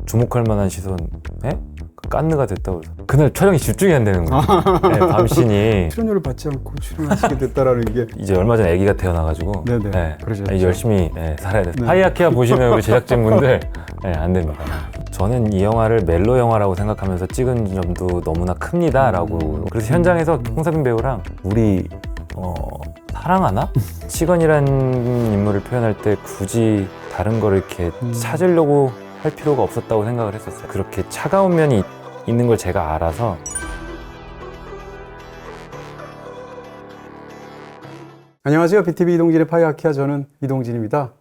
주목할 만한 시선, 에? 깐느가 됐다고 그래서 그날 촬영이 집중이 안 되는 거예요. 네, 밤신이 출연료를 받지 않고 출연하시게 됐다라는 게 이제 얼마 전에 아기가 태어나가지고 네네. 네, 그러셨죠. 이제 열심히 살아야 돼요. 네. 하이아키아 보시는 우리 제작진분들 안 됩니다. 저는 이 영화를 멜로 영화라고 생각하면서 찍은 점도 너무나 큽니다 라고. 그래서 현장에서 홍사빈 배우랑 우리 사랑하나? 시건이란 인물을 표현할 때 굳이 다른 걸 이렇게 찾으려고 할 필요가 없었다고 생각을 했었어요. 그렇게 차가운 면이 있는 걸 제가 알아서. 안녕하세요. BTV 이동진의 파이아키아, 저는 이동진입니다.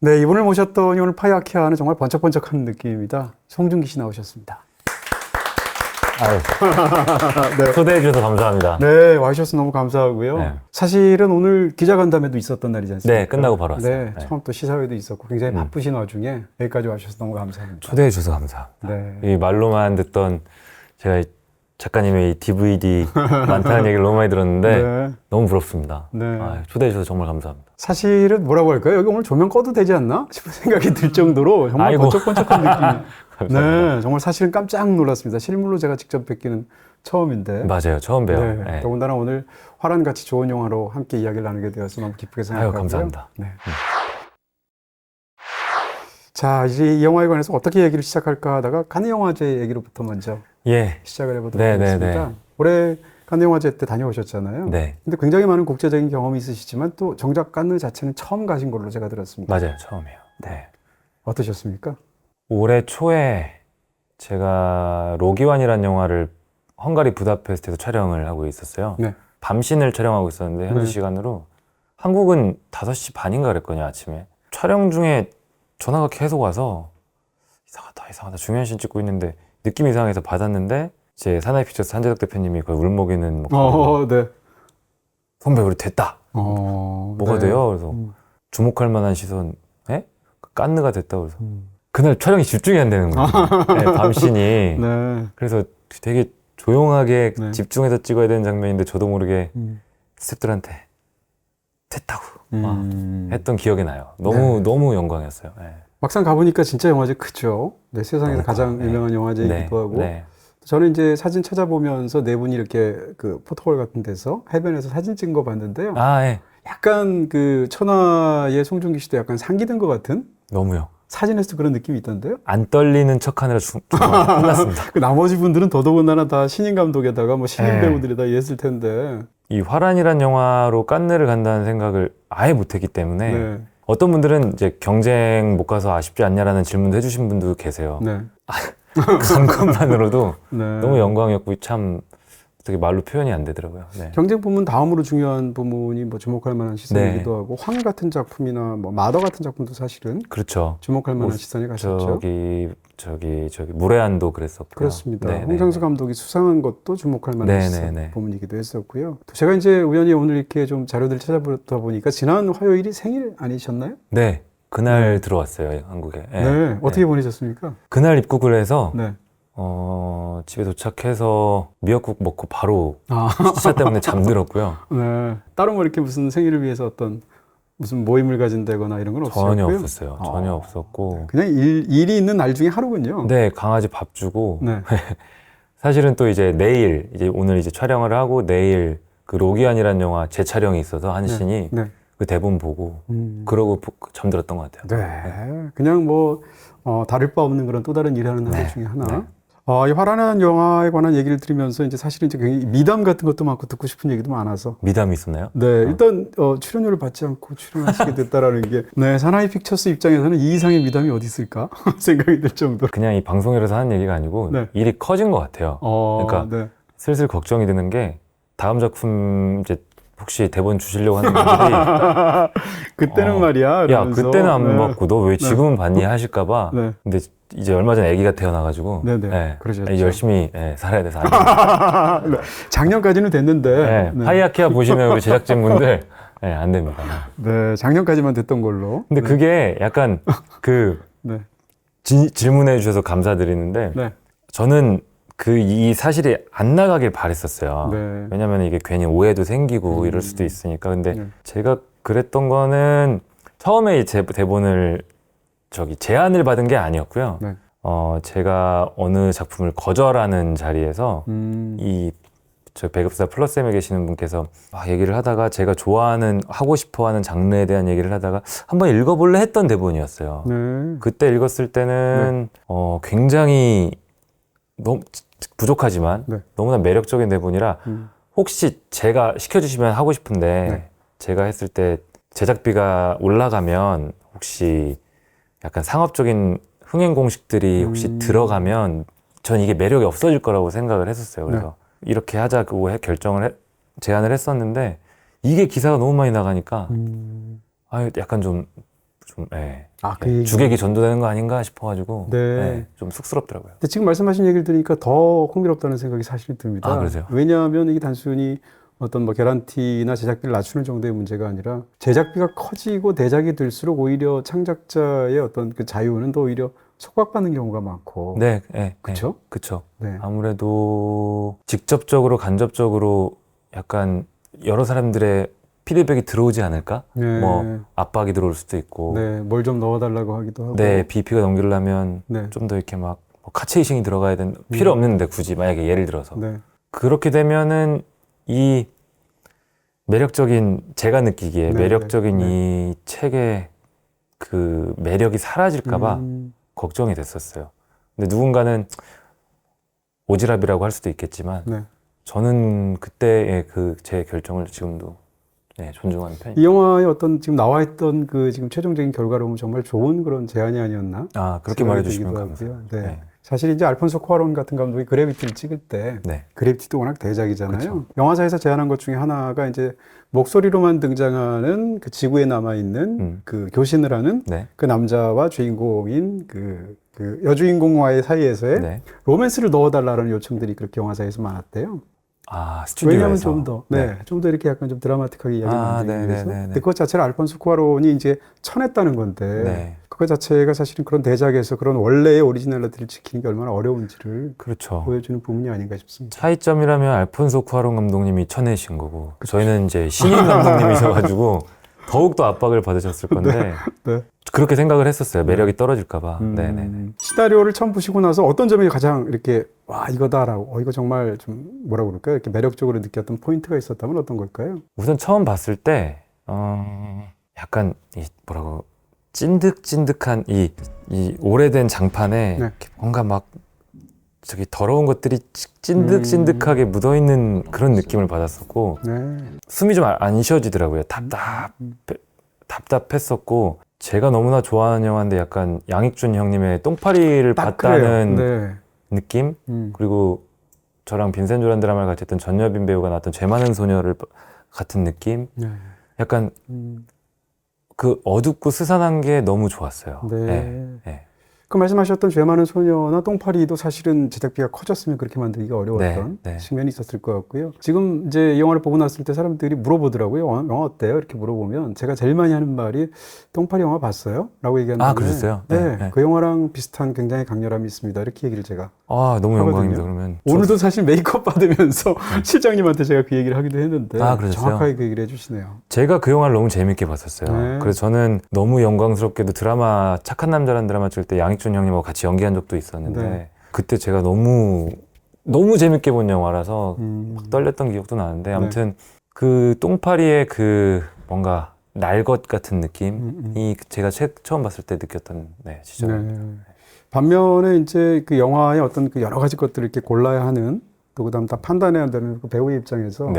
네, 이분을 모셨더니 오늘 파이아키아는 정말 번쩍번쩍한 느낌입니다. 송중기 씨 나오셨습니다. 아유, 네. 초대해 주셔서 감사합니다. 네, 와주셔서 너무 감사하고요. 네. 사실은 오늘 기자간담회도 있었던 날이지 않습니까? 네, 끝나고 바로 왔어요. 네, 네. 처음 또 시사회도 있었고 굉장히 바쁘신 와중에 여기까지 와주셔서 너무 감사합니다. 초대해 주셔서 감사합니다. 네. 이 말로만 듣던 제가 작가님의 이 DVD 많다는 얘기를 너무 많이 들었는데 네. 너무 부럽습니다. 네. 초대해 주셔서 정말 감사합니다. 사실은 뭐라고 할까요? 여기 오늘 조명 꺼도 되지 않나 싶은 생각이 들 정도로 정말 아이고. 번쩍번쩍한 느낌. 감사합니다. 네, 정말 사실은 깜짝 놀랐습니다. 실물로 제가 직접 뵙기는 처음인데. 맞아요. 처음 봬요. 네, 네. 더군다나 오늘 화란같이 좋은 영화로 함께 이야기를 나누게 되어서 너무 기쁘게 생각하고요. 감사합니다. 네. 자, 이제 이 영화에 관해서 어떻게 얘기를 시작할까 하다가 칸느 영화제 얘기로부터 먼저 예. 시작을 해보도록 네, 하겠습니다. 네. 올해 칸느 영화제 때 다녀오셨잖아요. 네. 근데 굉장히 많은 국제적인 경험이 있으시지만 또 정작 칸느 자체는 처음 가신 걸로 제가 들었습니다. 맞아요. 처음이에요. 네. 어떠셨습니까? 올해 초에 제가 로기완이라는 영화를 헝가리 부다페스트에서 촬영을 하고 있었어요. 네. 밤신을 촬영하고 있었는데 현지 네. 시간으로 한국은 5시 반인가 그랬거든요. 아침에. 촬영 중에 전화가 계속 와서 이상하다. 중요한 씬 찍고 있는데 느낌이 이상해서 받았는데 이제 사나이픽처스 한재덕 대표님이 거의 울먹이는 목소리로 네. 선배 우리 됐다. 뭐가 네. 돼요? 그래서 주목할 만한 시선, 깐느가 됐다고 그래서 그날 촬영이 집중이 안 되는 거예요. 네, 밤신이. 네. 그래서 되게 조용하게 네. 집중해서 찍어야 되는 장면인데 저도 모르게 스태프들한테 됐다고 했던 기억이 나요. 너무 영광이었어요. 네. 막상 가보니까 진짜 영화제 크죠. 네, 세상에서 너무 가장 커요. 유명한 영화제이기도 네. 하고. 네. 저는 이제 사진 찾아보면서 네 분이 이렇게 그 포토홀 같은 데서 해변에서 사진 찍은 거 봤는데요. 예. 약간 그 천하의 송중기 씨도 약간 상기된 것 같은 너무요. 사진에서도 그런 느낌이 있던데요. 안 떨리는 척하느라 정말 혼났습니다. 그 나머지 분들은 더더군다나 다 신인 감독에다가 뭐 신인 네. 배우들이 다 이랬을 텐데. 이 화란이란 영화로 깐느를 간다는 생각을 아예 못했기 때문에 네. 어떤 분들은 이제 경쟁 못 가서 아쉽지 않냐라는 질문도 해주신 분도 계세요. 네. 간 것만으로도 네. 너무 영광이었고 참 어떻게 말로 표현이 안 되더라고요. 네. 경쟁 부문 다음으로 중요한 부문이 뭐 주목할 만한 시선이기도 네. 하고 황 같은 작품이나 뭐 마더 같은 작품도 사실은 그렇죠. 주목할 만한 뭐, 시선이 갔었죠. 저기 무례한도 그랬었고요. 그렇습니다. 네, 홍상수 네. 감독이 수상한 것도 주목할 만한 네, 시선 네, 네. 부문이기도 했었고요. 또 제가 이제 우연히 오늘 이렇게 좀 자료들 찾아보다 보니까 지난 화요일이 생일 아니셨나요? 네, 그날 들어왔어요 한국에. 네. 어떻게 보내셨습니까? 그날 입국을 해서 네. 집에 도착해서 미역국 먹고 바로 아, 시차 때문에 잠들었고요. 네. 따로 뭐 이렇게 무슨 생일을 위해서 어떤 무슨 모임을 가진다거나 이런 건 없었고요. 전혀 없었어요. 전혀 없었고. 그냥 일이 있는 날 중에 하루군요. 네, 강아지 밥 주고. 네. 사실은 또 이제 내일, 오늘 이제 촬영을 하고 내일 그 로기안이라는 영화 재촬영이 있어서 한 씬이 네. 그 대본 보고 그러고 잠들었던 것 같아요. 네. 그냥 뭐 다를 바 없는 그런 또 다른 일하는 하루 네. 중에 하나. 네. 이 화란한 영화에 관한 얘기를 들으면서 이제 사실은 이제 굉장히 미담 같은 것도 많고 듣고 싶은 얘기도 많아서. 미담이 있었나요? 네, 일단 출연료를 받지 않고 출연하시게 됐다라는 게 네, 사나이 픽처스 입장에서는 이 이상의 미담이 어디 있을까 생각이 들 정도로. 그냥 이 방송이라서 하는 얘기가 아니고 네. 일이 커진 것 같아요. 그러니까 네. 슬슬 걱정이 드는 게 다음 작품 이제 혹시 대본 주시려고 하는 분들이 그때는 말이야. 야 이러면서. 그때는 안 네. 받고 너 왜 지금은 받니 하실까봐. 네. 근데 이제 얼마 전에 아기가 태어나가지고 네네. 그러셨죠. 열심히 살아야 돼서 안 됩니다. 네. 작년까지는 됐는데. 네. 하이아키아 보시는 우리 제작진분들 안 됩니다. 네, 작년까지만 됐던 걸로. 근데 그게 약간 그 네. 질문해 주셔서 감사드리는데 네. 저는 이 사실이 안 나가길 바랬었어요. 네. 왜냐면 이게 괜히 오해도 생기고 이럴 수도 있으니까. 근데 네. 제가 그랬던 거는 처음에 제 대본을 제안을 받은 게 아니었고요. 네. 제가 어느 작품을 거절하는 자리에서 저 배급사 플러스엠에 계시는 분께서 막 얘기를 하다가 제가 하고 싶어하는 장르에 대한 얘기를 하다가 한번 읽어볼래 했던 대본이었어요. 네. 그때 읽었을 때는 굉장히 너무 부족하지만 네. 너무나 매력적인 대본이라 혹시 제가 시켜주시면 하고 싶은데 네. 제가 했을 때 제작비가 올라가면 혹시 약간 상업적인 흥행 공식들이 혹시 들어가면 전 이게 매력이 없어질 거라고 생각을 했었어요. 그래서 이렇게 하자고 제안을 했었는데 이게 기사가 너무 많이 나가니까 약간 주객이 전도되는 거 아닌가 싶어가지고 좀 쑥스럽더라고요. 근데 지금 말씀하신 얘기를 들으니까 더 흥미롭다는 생각이 사실 듭니다. 아, 그러세요? 왜냐하면 이게 단순히 어떤 뭐 개런티나 제작비를 낮추는 정도의 문제가 아니라 제작비가 커지고 대작이 될수록 오히려 창작자의 어떤 그 자유는 더 오히려 촉박받는 경우가 많고. 그렇죠. 그렇죠. 네. 아무래도 직접적으로 간접적으로 약간 여러 사람들의 피드백이 들어오지 않을까? 네. 뭐 압박이 들어올 수도 있고. 네, 뭘 좀 넣어달라고 하기도 하고. 네, BP가 넘기려면 좀 더 이렇게 막 카체이싱이 들어가야 되는 필요 없는데 굳이 만약에 예를 들어서 그렇게 되면은 이 매력적인 제가 느끼기에 매력적인 이 책의 그 매력이 사라질까봐 걱정이 됐었어요. 근데 누군가는 오지랖이라고 할 수도 있겠지만 저는 그때의 그 제 결정을 지금도 존중하는 편입니다. 이 영화의 어떤 지금 나와 있던 그 지금 최종적인 결과로 보면 정말 좋은 그런 제안이 아니었나? 그렇게 말해주시면 감사합니다. 사실 이제 알폰소 쿠아론 같은 감독이 그래비티를 찍을 때 그래비티도 워낙 대작이잖아요. 그쵸. 영화사에서 제안한 것 중에 하나가 이제 목소리로만 등장하는 그 지구에 남아 있는 그 교신을 하는 그 남자와 주인공인 그 여주인공과의 사이에서의 로맨스를 넣어달라는 요청들이 그렇게 영화사에서 많았대요. 스튜디오에서. 왜냐하면 좀 더 이렇게 약간 좀 드라마틱하게 이야기 만들기 위해서. 근데 그것 자체를 알폰소 쿠아론이 이제 쳐냈다는 건데, 그것 자체가 사실은 그런 대작에서 그런 원래의 오리지널리티를 지키는 게 얼마나 어려운지를 보여주는 부분이 아닌가 싶습니다. 차이점이라면 알폰소 쿠아론 감독님이 쳐내신 거고, 저희는 이제 신인 감독님이셔가지고 더욱더 압박을 받으셨을 건데, 그렇게 생각을 했었어요. 매력이 떨어질까봐. 시나리오를 처음 보시고 나서 어떤 점이 가장 이렇게 와 이거다라고 이거 정말 좀 뭐라고 그럴까요? 이렇게 매력적으로 느꼈던 포인트가 있었다면 어떤 걸까요? 우선 처음 봤을 때 약간 찐득찐득한 이 오래된 장판에 뭔가 막 저기 더러운 것들이 찐득찐득하게 묻어있는 그런 느낌을 받았었고 숨이 좀 안 쉬어지더라고요. 답답했었고 제가 너무나 좋아하는 영화인데 약간 양익준 형님의 똥파리를 봤다는 느낌? 그리고 저랑 빈센 조란 드라마를 같이 했던 전여빈 배우가 나왔던 죄 많은 소녀를 같은 느낌? 약간 그 어둡고 스산한 게 너무 좋았어요. 그 말씀하셨던 죄 많은 소녀나 똥파리도 사실은 제작비가 커졌으면 그렇게 만들기가 어려웠던 측면이 있었을 것 같고요. 지금 이제 이 영화를 보고 났을 때 사람들이 물어보더라고요. 영화 어때요? 이렇게 물어보면 제가 제일 많이 하는 말이 똥파리 영화 봤어요? 라고 얘기하는데 그러셨어요? 그 영화랑 비슷한 굉장히 강렬함이 있습니다. 이렇게 얘기를 제가 너무 영광입니다. 그러면 오늘도 사실 메이크업 받으면서 실장님한테 제가 그 얘기를 하기도 했는데 정확하게 그 얘기를 해주시네요. 제가 그 영화를 너무 재밌게 봤었어요. 그래서 저는 너무 영광스럽게도 드라마 착한 남자라는 드라마 찍을 때 양익준 형님하고 같이 연기한 적도 있었는데 그때 제가 너무 재밌게 본 영화라서 막 떨렸던 기억도 나는데 아무튼 그 똥파리의 그 뭔가 날 것 같은 느낌이 제가 처음 봤을 때 느꼈던 시절입니다. 반면에 이제 그 영화의 어떤 그 여러 가지 것들을 이렇게 골라야 하는 또 그다음 다 판단해야 되는 그 배우의 입장에서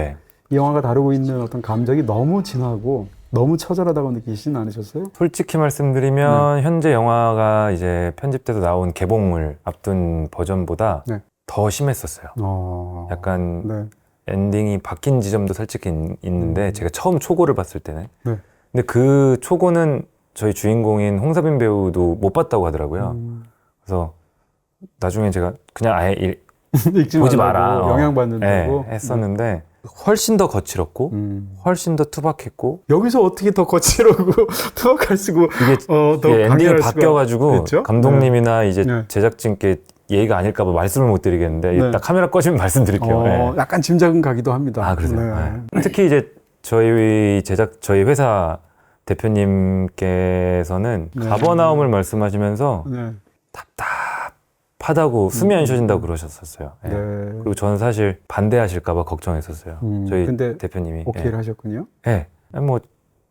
이 영화가 다루고 있는 어떤 감정이 너무 진하고 너무 처절하다고 느끼시진 않으셨어요? 솔직히 말씀드리면 현재 영화가 이제 편집돼서 나온 개봉을 앞둔 버전보다 더 심했었어요. 약간 엔딩이 바뀐 지점도 솔직히 있는데 제가 처음 초고를 봤을 때는 근데 그 초고는 저희 주인공인 홍사빈 배우도 못 봤다고 하더라고요. 그래서 나중에 제가 그냥 아예 보지 마라 영향받는다고 했었는데 훨씬 더 거칠었고 훨씬 더 투박했고 여기서 어떻게 더 거칠고 투박할 수고 이게 엔딩이 바뀌어가지고 감독님이나 이제 제작진께 예의가 아닐까 봐 말씀을 못 드리겠는데 딱 카메라 꺼지면 말씀드릴게요. 약간 짐작은 가기도 합니다. 그러세요? 특히 이제 저희 회사 대표님께서는 가버나움을 말씀하시면서 급하다고 숨이 안 쉬어진다고 그러셨었어요. 예. 네. 그리고 저는 사실 반대하실까봐 걱정했었어요. 저희 근데 대표님이. 오케이를 예. 하셨군요. 예. 뭐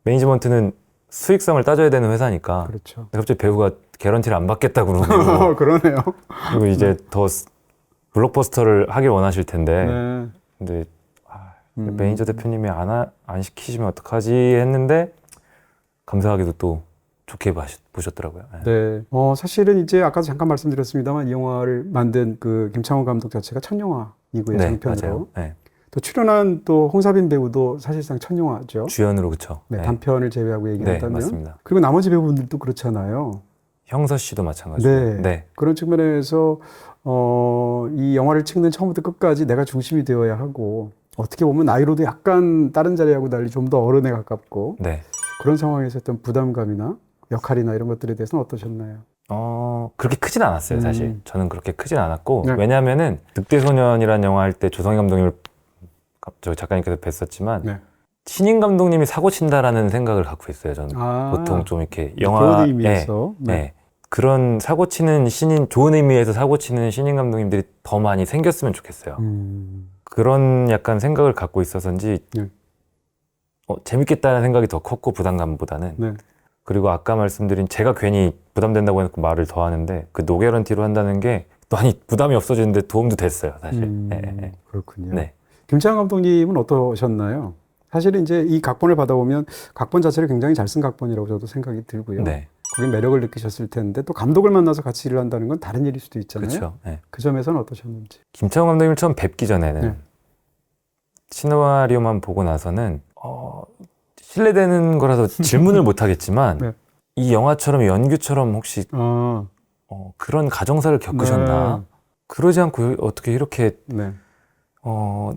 매니지먼트는 수익성을 따져야 되는 회사니까. 그렇죠. 갑자기 배우가 개런티를 안 받겠다고 그러고. 그러네요. 그리고 이제 더 블록버스터를 하길 원하실 텐데. 네. 근데 매니저 대표님이 안 시키시면 어떡하지 했는데 감사하게도 또 좋게 보셨더라고요. 예. 네. 사실은 이제 아까도 잠깐 말씀드렸습니다만 이 영화를 만든 그 김창원 감독 자체가 첫 영화이고요. 네, 장편으로. 맞아요. 네. 또 출연한 또 홍사빈 배우도 사실상 첫 영화죠. 주연으로 그쵸. 네, 네. 단편을 제외하고 네, 얘기한다면. 맞습니다. 그리고 나머지 배우분들도 그렇잖아요. 형서 씨도 마찬가지고. 네. 네. 그런 측면에서 이 영화를 찍는 처음부터 끝까지 내가 중심이 되어야 하고 어떻게 보면 나이로도 약간 다른 자리하고 달리 좀 더 어른에 가깝고 네. 그런 상황에서 어떤 부담감이나 역할이나 이런 것들에 대해서는 어떠셨나요? 그렇게 크진 않았어요, 사실. 저는 그렇게 크진 않았고. 네. 왜냐면은 늑대소년이라는 영화 할 때 조성희 감독님을 저 작가님께서 뵀었지만 네. 신인 감독님이 사고 친다라는 생각을 갖고 있어요, 저는. 보통 좀 이렇게 영화 좋은 의미에서. 네. 그런 사고 치는 좋은 의미에서 사고 치는 신인 감독님들이 더 많이 생겼으면 좋겠어요. 그런 약간 생각을 갖고 있어서인지 네. 재밌겠다는 생각이 더 컸고 부담감보다는. 네. 그리고 아까 말씀드린 제가 괜히 부담된다고 해놓고 말을 더 하는데 그 노게런티로 한다는 게 많이 부담이 없어지는데 도움도 됐어요, 사실. 네. 그렇군요. 네. 김창완 감독님은 어떠셨나요? 사실은 이제 이 각본을 받아보면 각본 자체를 굉장히 잘 쓴 각본이라고 저도 생각이 들고요. 네. 거기 매력을 느끼셨을 텐데 또 감독을 만나서 같이 일을 한다는 건 다른 일일 수도 있잖아요. 그렇죠. 네. 그 점에서는 어떠셨는지. 김창호 감독님을 처음 뵙기 전에는 네. 시나리오만 보고 나서는 신뢰되는 거라서 질문을 못 하겠지만 네. 이 영화처럼 연규처럼 혹시 그런 가정사를 겪으셨나? 네. 그러지 않고 어떻게 이렇게 네.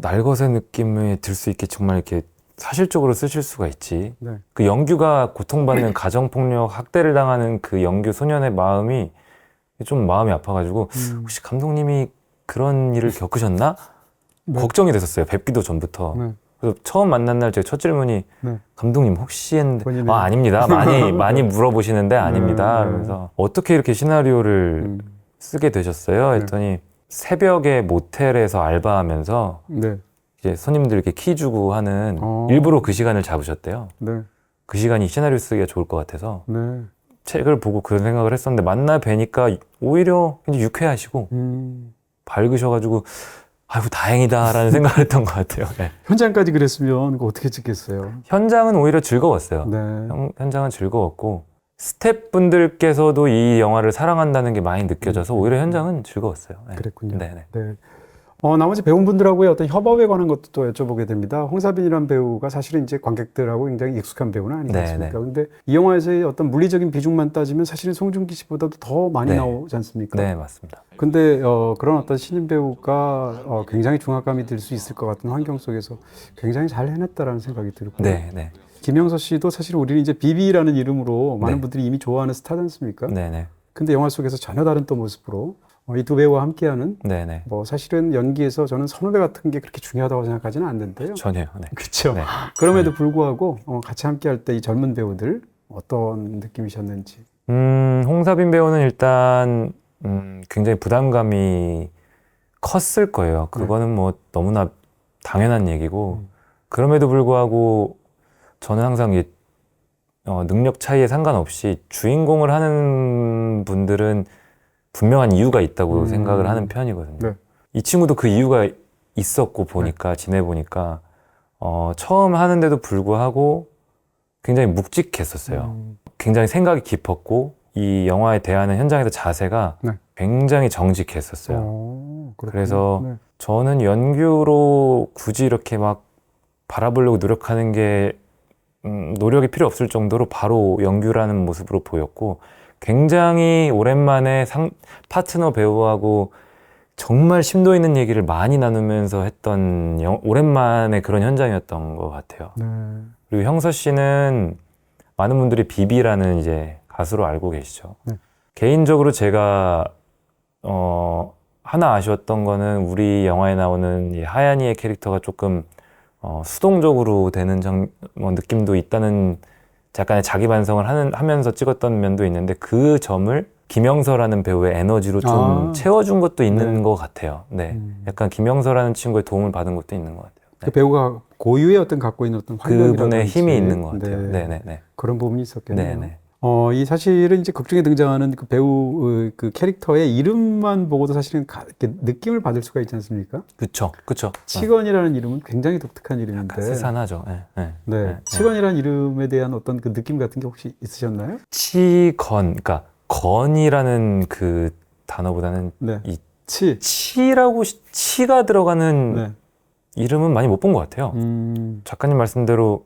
날것의 느낌이 들 수 있게 정말 이렇게 사실적으로 쓰실 수가 있지. 네. 그 영규가 고통받는 가정폭력 학대를 당하는 그 영규 소년의 마음이 좀 마음이 아파가지고 혹시 감독님이 그런 일을 겪으셨나? 네. 걱정이 됐었어요. 뵙기도 전부터. 네. 그래서 처음 만난 날 제가 첫 질문이 네. 감독님 혹시 했는데 본인의- 아닙니다. 많이 물어보시는데 아닙니다. 네. 그래서 어떻게 이렇게 시나리오를 쓰게 되셨어요? 했더니 새벽에 모텔에서 알바하면서 네. 이제 손님들에게 키 주고 하는 어. 일부러 그 시간을 잡으셨대요. 네. 그 시간이 시나리오 쓰기가 좋을 것 같아서 네. 책을 보고 그런 생각을 했었는데 만나 뵈니까 오히려 굉장히 유쾌하시고 밝으셔가지고 아이고 다행이다라는 생각을 했던 것 같아요. 네. 현장까지 그랬으면 그거 어떻게 찍겠어요? 현장은 오히려 즐거웠어요. 네. 현장은 즐거웠고 스태프분들께서도 이 영화를 사랑한다는 게 많이 느껴져서 오히려 현장은 즐거웠어요. 네. 그랬군요. 네네. 네. 나머지 배우분들하고의 어떤 협업에 관한 것도 또 여쭤보게 됩니다. 홍사빈이라는 배우가 사실은 이제 관객들하고 굉장히 익숙한 배우는 아니겠습니까? 그런데 이 영화에서의 어떤 물리적인 비중만 따지면 사실은 송중기 씨보다도 더 많이 네. 나오지 않습니까? 네, 맞습니다. 근데 그런 어떤 신인 배우가 굉장히 중압감이 들 수 있을 것 같은 환경 속에서 굉장히 잘 해냈다라는 생각이 들고요. 네, 네. 김영서 씨도 사실 우리는 이제 비비라는 이름으로 많은 네. 분들이 이미 좋아하는 스타지 않습니까? 네, 네. 근데 영화 속에서 전혀 다른 또 모습으로 이 두 배우와 함께하는 네, 네. 뭐 사실은 연기에서 저는 선후배 같은 게 그렇게 중요하다고 생각하지는 않는데요. 전혀요. 네. 그렇죠. 네. 그럼에도 불구하고 같이 함께할 때 이 젊은 배우들 어떤 느낌이셨는지. 홍사빈 배우는 일단 굉장히 부담감이 컸을 거예요. 그거는 뭐 너무나 당연한 얘기고 그럼에도 불구하고 저는 항상 이 능력 차이에 상관없이 주인공을 하는 분들은 분명한 이유가 있다고 생각을 하는 편이거든요. 네. 이 친구도 그 이유가 있었고 보니까 지내보니까 처음 하는데도 불구하고 굉장히 묵직했었어요. 굉장히 생각이 깊었고 이 영화에 대하는 현장에서 자세가 네. 굉장히 정직했었어요. 그렇군요. 그래서 네. 저는 연규로 굳이 이렇게 막 바라보려고 노력하는 게 노력이 필요 없을 정도로 바로 연규라는 모습으로 보였고 굉장히 오랜만에 파트너 배우하고 정말 심도 있는 얘기를 많이 나누면서 했던 오랜만에 그런 현장이었던 것 같아요. 네. 그리고 형서 씨는 많은 분들이 비비라는 이제 가수로 알고 계시죠. 네. 개인적으로 제가 하나 아쉬웠던 거는 우리 영화에 나오는 이 하얀이의 캐릭터가 조금 수동적으로 되는 느낌도 있다는 약간의 자기 반성을 하면서 찍었던 면도 있는데 그 점을 김영서라는 배우의 에너지로 좀 채워준 것도 있는 네. 것 같아요. 네, 약간 김영서라는 친구의 도움을 받은 것도 있는 것 같아요. 네. 그 배우가 고유의 어떤 갖고 있는 어떤 활력이라든지 그분의 힘이 있는 것 같아요. 네. 네네네. 그런 부분이 있었겠네요. 네네. 이 사실은 이제 극중에 등장하는 그 배우 그 캐릭터의 이름만 보고도 사실은 이렇게 느낌을 받을 수가 있지 않습니까? 그쵸. 치건이라는 이름은 굉장히 독특한 이름인데. 약간 스산하죠. 네. 네. 치건이라는 이름에 대한 어떤 그 느낌 같은 게 혹시 있으셨나요? 그러니까 건이라는 그 단어보다는 네. 이 치가 들어가는 네. 이름은 많이 못 본 것 같아요. 작가님 말씀대로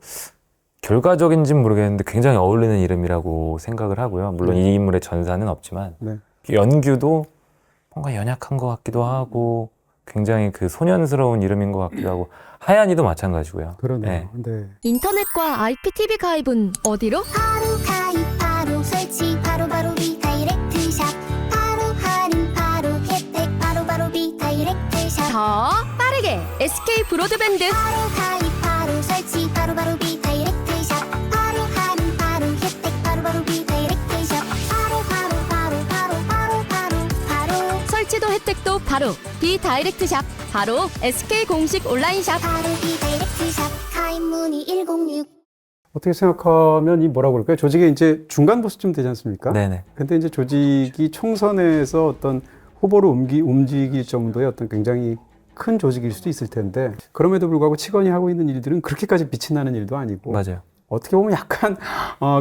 결과적인지는 모르겠는데 굉장히 어울리는 이름이라고 생각을 하고요. 물론 네. 이 인물의 전사는 없지만 네. 연규도 뭔가 연약한 것 같기도 하고 굉장히 그 소년스러운 이름인 것 같기도 하고 하얀이도 마찬가지고요. 그러네요. 네. 네. 인터넷과 IPTV 가입은 어디로? 바로 가입 바로 설치 바로 비다이렉트 샵 바로 할인 바로 혜택 바로 비다이렉트 샵 더 빠르게 SK 브로드밴드. 바로 가입 바로 설치 바로 비다이렉트 샵 바로 할인 바로 혜택 바로 비다이렉트 샵 바로 설치도 혜택도 바로 비다이렉트샵. 바로 SK 공식 온라인샵. 바로 비다이렉트 샵 가입 문의 106 어떻게 생각하면 이 뭐라고 그럴까요? 조직의 이제 중간 보스쯤 되지 않습니까? 네네. 근데 이제 조직이 총선에서 어떤 후보로 움직일 정도의 어떤 굉장히 큰 조직일 수도 있을 텐데 그럼에도 불구하고 치건이 하고 있는 일들은 그렇게까지 빛이 나는 일도 아니고 맞아요. 어떻게 보면 약간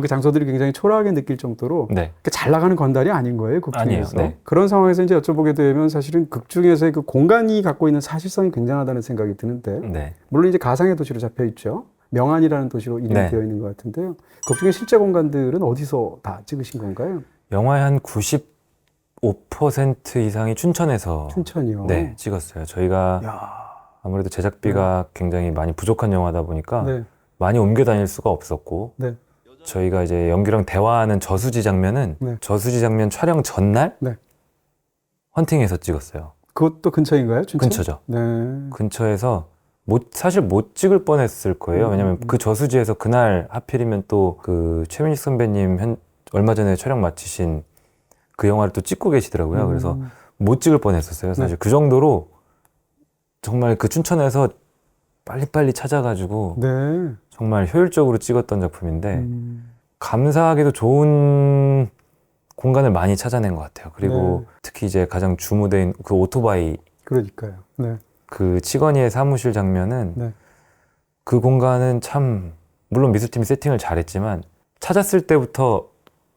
그 장소들이 굉장히 초라하게 느낄 정도로 네. 잘 나가는 건달이 아닌 거예요, 극 중에서. 아니에요. 네. 그런 상황에서 이제 여쭤보게 되면 사실은 극 중에서의 그 공간이 갖고 있는 사실성이 굉장하다는 생각이 드는데 네. 물론 이제 가상의 도시로 잡혀 있죠. 명안이라는 도시로 이름이 네. 되어 있는 것 같은데요. 극 중에 실제 공간들은 어디서 다 찍으신 건가요? 영화의 한 95% 이상이 춘천에서 춘천이요. 네, 찍었어요. 저희가 야, 아무래도 제작비가 굉장히 많이 부족한 영화다 보니까 네, 많이 옮겨 다닐 수가 없었고 네, 저희가 이제 연기랑 대화하는 저수지 장면은 네. 저수지 장면 촬영 전날 네. 헌팅에서 찍었어요. 그것도 근처인가요? 춘천? 근처죠. 네. 근처에서 사실 못 찍을 뻔했을 거예요. 왜냐면 그 저수지에서 그날 하필이면 또 그 최민식 선배님 얼마 전에 촬영 마치신 그 영화를 또 찍고 계시더라고요. 그래서 못 찍을 뻔했었어요. 사실 그 정도로 정말 그 춘천에서 빨리빨리 찾아가지고 네. 정말 효율적으로 찍었던 작품인데 감사하게도 좋은 공간을 많이 찾아낸 것 같아요. 그리고 네. 특히 이제 가장 주무대인 그 오토바이 그러니까요. 네. 그 치건이의 사무실 장면은 네. 그 공간은 참 물론 미술팀이 세팅을 잘했지만 찾았을 때부터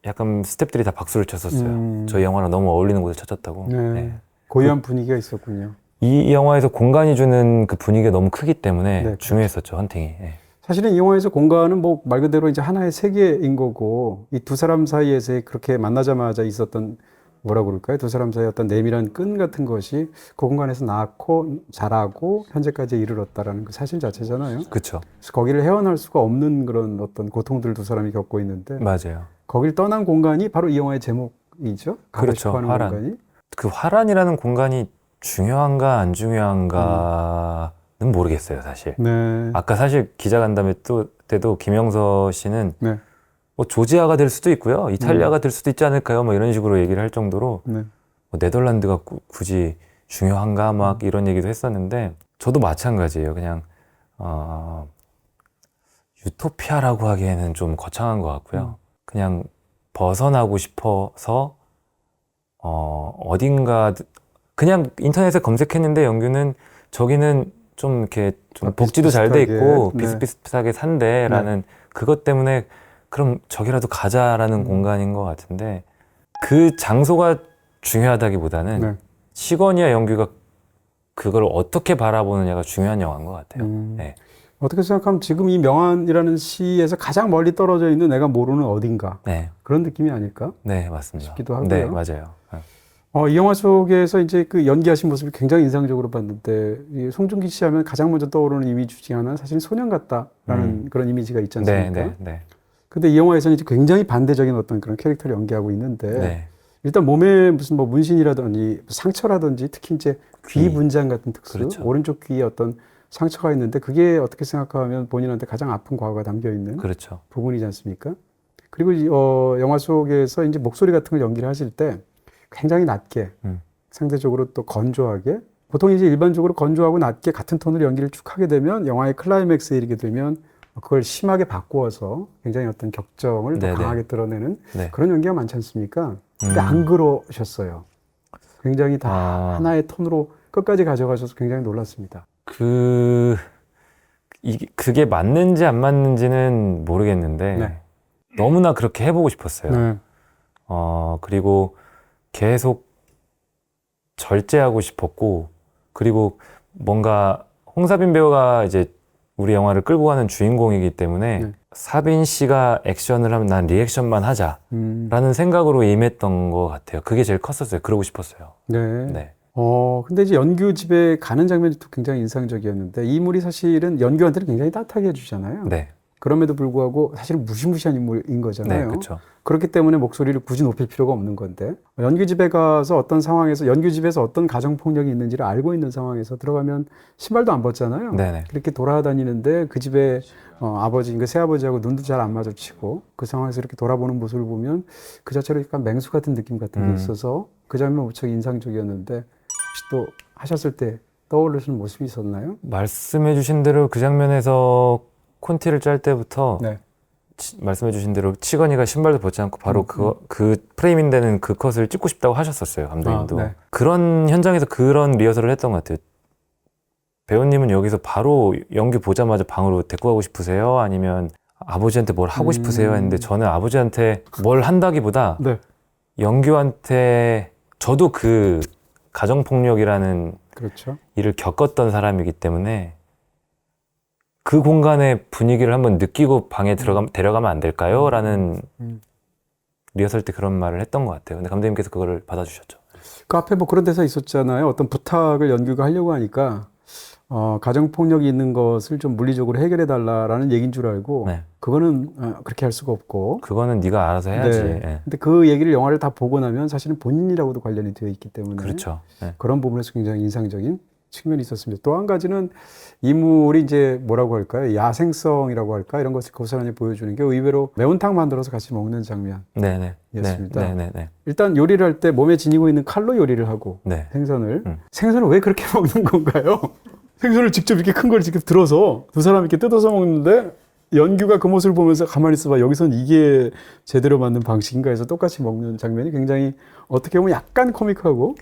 약간 스태프들이 다 박수를 쳤었어요. 저희 영화랑 너무 어울리는 곳을 찾았다고. 네. 네. 고유한 분위기가 있었군요. 이 영화에서 공간이 주는 그 분위기가 너무 크기 때문에 네, 중요했었죠, 헌팅이. 네. 사실은 이 영화에서 공간은 뭐 말 그대로 이제 하나의 세계인 거고 이 두 사람 사이에서 그렇게 만나자마자 있었던 뭐라고 그럴까요? 두 사람 사이의 어떤 내밀한 끈 같은 것이 그 공간에서 낳고 자라고 현재까지 이르렀다라는 그 사실 자체잖아요. 그렇죠. 그래서 거기를 헤어날 수가 없는 그런 어떤 고통들 두 사람이 겪고 있는데 맞아요. 거길 떠난 공간이 바로 이 영화의 제목이죠. 가고 그렇죠. 싶어하는 화란. 공간이. 그 화란이라는 공간이 중요한가 안 중요한가는 모르겠어요, 사실. 네. 아까 사실 기자간담회 때도 김영서 씨는 네. 뭐 조지아가 될 수도 있고요, 이탈리아가 될 수도 있지 않을까요? 뭐 이런 식으로 얘기를 할 정도로 네. 뭐 네덜란드가 굳이 중요한가 막 이런 얘기도 했었는데 저도 마찬가지예요. 그냥 유토피아라고 하기에는 좀 거창한 것 같고요. 그냥 벗어나고 싶어서 어딘가 그냥 인터넷에 검색했는데 영규는 저기는 좀 이렇게 좀 복지도 잘 돼 있고 네. 비슷비슷하게 산대라는 그것 때문에 그럼 저기라도 가자라는 공간인 것 같은데 그 장소가 중요하다기보다는 네. 시건이와 영규가 그걸 어떻게 바라보느냐가 중요한 영화인 것 같아요. 네. 어떻게 생각하면 지금 이 명안이라는 시에서 가장 멀리 떨어져 있는 내가 모르는 어딘가 네. 그런 느낌이 아닐까 네, 맞습니다. 싶기도 하고요. 네, 맞아요. 이 영화 속에서 이제 그 연기하신 모습이 굉장히 인상적으로 봤는데 이 송중기 씨 하면 가장 먼저 떠오르는 이미지 중에 하나는 사실 소년 같다라는 그런 이미지가 있지 않습니까? 네, 네. 근데 이 영화에서는 이제 굉장히 반대적인 어떤 그런 캐릭터를 연기하고 있는데 네. 일단 몸에 무슨 뭐 문신이라든지 상처라든지 특히 이제 귀 분장 같은 특수, 그렇죠. 오른쪽 귀에 어떤 상처가 있는데 그게 어떻게 생각하면 본인한테 가장 아픈 과거가 담겨 있는 그렇죠. 부분이지 않습니까? 그리고 영화 속에서 이제 목소리 같은 걸 연기를 하실 때 굉장히 낮게, 상대적으로 또 건조하게, 보통 이제 일반적으로 건조하고 낮게 같은 톤으로 연기를 쭉 하게 되면 영화의 클라이맥스에 이르게 되면 그걸 심하게 바꾸어서 굉장히 어떤 격정을 더 네네. 강하게 드러내는 네. 그런 연기가 많지 않습니까? 근데 안 그러셨어요. 굉장히 다 하나의 톤으로 끝까지 가져가셔서 굉장히 놀랐습니다. 그게 맞는지 안 맞는지는 모르겠는데 네. 너무나 그렇게 해보고 싶었어요. 네. 그리고 계속 절제하고 싶었고, 그리고 뭔가 홍사빈 배우가 이제 우리 영화를 끌고 가는 주인공이기 때문에 네. 사빈 씨가 액션을 하면 난 리액션만 하자라는 생각으로 임했던 것 같아요. 그게 제일 컸었어요. 그러고 싶었어요. 네. 네. 근데 이제 연규 집에 가는 장면이 또 굉장히 인상적이었는데, 이 인물이 사실은 연규한테는 굉장히 따뜻하게 해주잖아요. 네. 그럼에도 불구하고 사실은 무시무시한 인물인 거잖아요. 네, 그렇죠. 그렇기 때문에 목소리를 굳이 높일 필요가 없는 건데, 연규 집에 가서 어떤 상황에서, 연규 집에서 어떤 가정폭력이 있는지를 알고 있는 상황에서 들어가면 신발도 안 벗잖아요. 네네. 그렇게 돌아다니는데 그 집에 아버지, 그 새아버지하고 눈도 잘 안 마주치고 그 상황에서 이렇게 돌아보는 모습을 보면 그 자체로 약간 맹수 같은 느낌 같은 게 있어서 그 장면 무척 인상적이었는데, 혹시 또 하셨을 때 떠오르시는 모습이 있었나요? 말씀해 주신 대로 그 장면에서 콘티를 짤 때부터 네. 말씀해 주신 대로 치건이가 신발도 벗지 않고 바로 그 프레임인 데는 그 컷을 찍고 싶다고 하셨었어요, 감독님도. 네. 그런 현장에서 그런 리허설을 했던 것 같아요. 배우님은 여기서 바로 연기 보자마자 방으로 데리고 가고 싶으세요? 아니면 아버지한테 뭘 하고 싶으세요? 했는데 저는 아버지한테 뭘 한다기보다 네. 연규한테, 저도 그 가정폭력이라는 그렇죠. 일을 겪었던 사람이기 때문에 그 공간의 분위기를 한번 느끼고 방에 데려가면 안 될까요? 라는 리허설 때 그런 말을 했던 것 같아요. 근데 감독님께서 그거를 받아주셨죠. 그 앞에 뭐 그런 대사 있었잖아요. 어떤 부탁을 연규가 하려고 하니까 가정폭력이 있는 것을 좀 물리적으로 해결해 달라라는 얘기인 줄 알고 네. 그거는 그렇게 할 수가 없고, 그거는 네가 알아서 해야지. 네. 예. 근데 그 얘기를 영화를 다 보고 나면 사실은 본인이라고도 관련이 되어 있기 때문에 그렇죠. 예. 그런 부분에서 굉장히 인상적인 측면이 있었습니다. 또 한 가지는 인물이 이제 뭐라고 할까요? 야생성이라고 할까? 이런 것을 고스란히 보여주는 게 의외로 매운탕 만들어서 같이 먹는 장면. 네네. 였습니다. 네네네. 일단 요리를 할 때 몸에 지니고 있는 칼로 요리를 하고 네. 생선을 생선을 왜 그렇게 먹는 건가요? 생선을 직접 이렇게 큰 걸 직접 들어서 두 사람 이렇게 뜯어서 먹는데, 연규가 그 모습을 보면서 가만히 있어봐, 여기선 이게 제대로 맞는 방식인가 해서 똑같이 먹는 장면이 굉장히 어떻게 보면 약간 코믹하고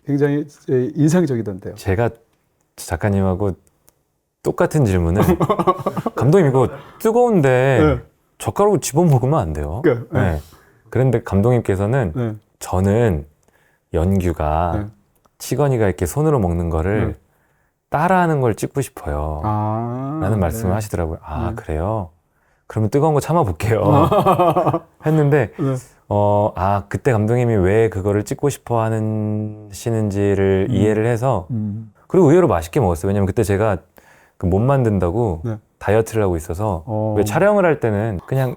굉장히 인상적이던데요. 제가 작가님하고 똑같은 질문을 감독님 이거 뜨거운데 네. 젓가락으로 집어 먹으면 안 돼요. 그러니까, 네. 네. 그런데 감독님께서는 네. 저는 연규가 네. 치건이가 이렇게 손으로 먹는 거를 네. 따라하는 걸 찍고 싶어요. 라는 말씀을 네. 하시더라고요. 아, 네. 그래요? 그러면 뜨거운 거 참아볼게요. 했는데, 네. 그때 감독님이 왜 그거를 찍고 싶어 하시는지를 이해를 해서, 그리고 의외로 맛있게 먹었어요. 왜냐면 그때 제가 그 못 만든다고 네. 다이어트를 하고 있어서, 왜 촬영을 할 때는 그냥,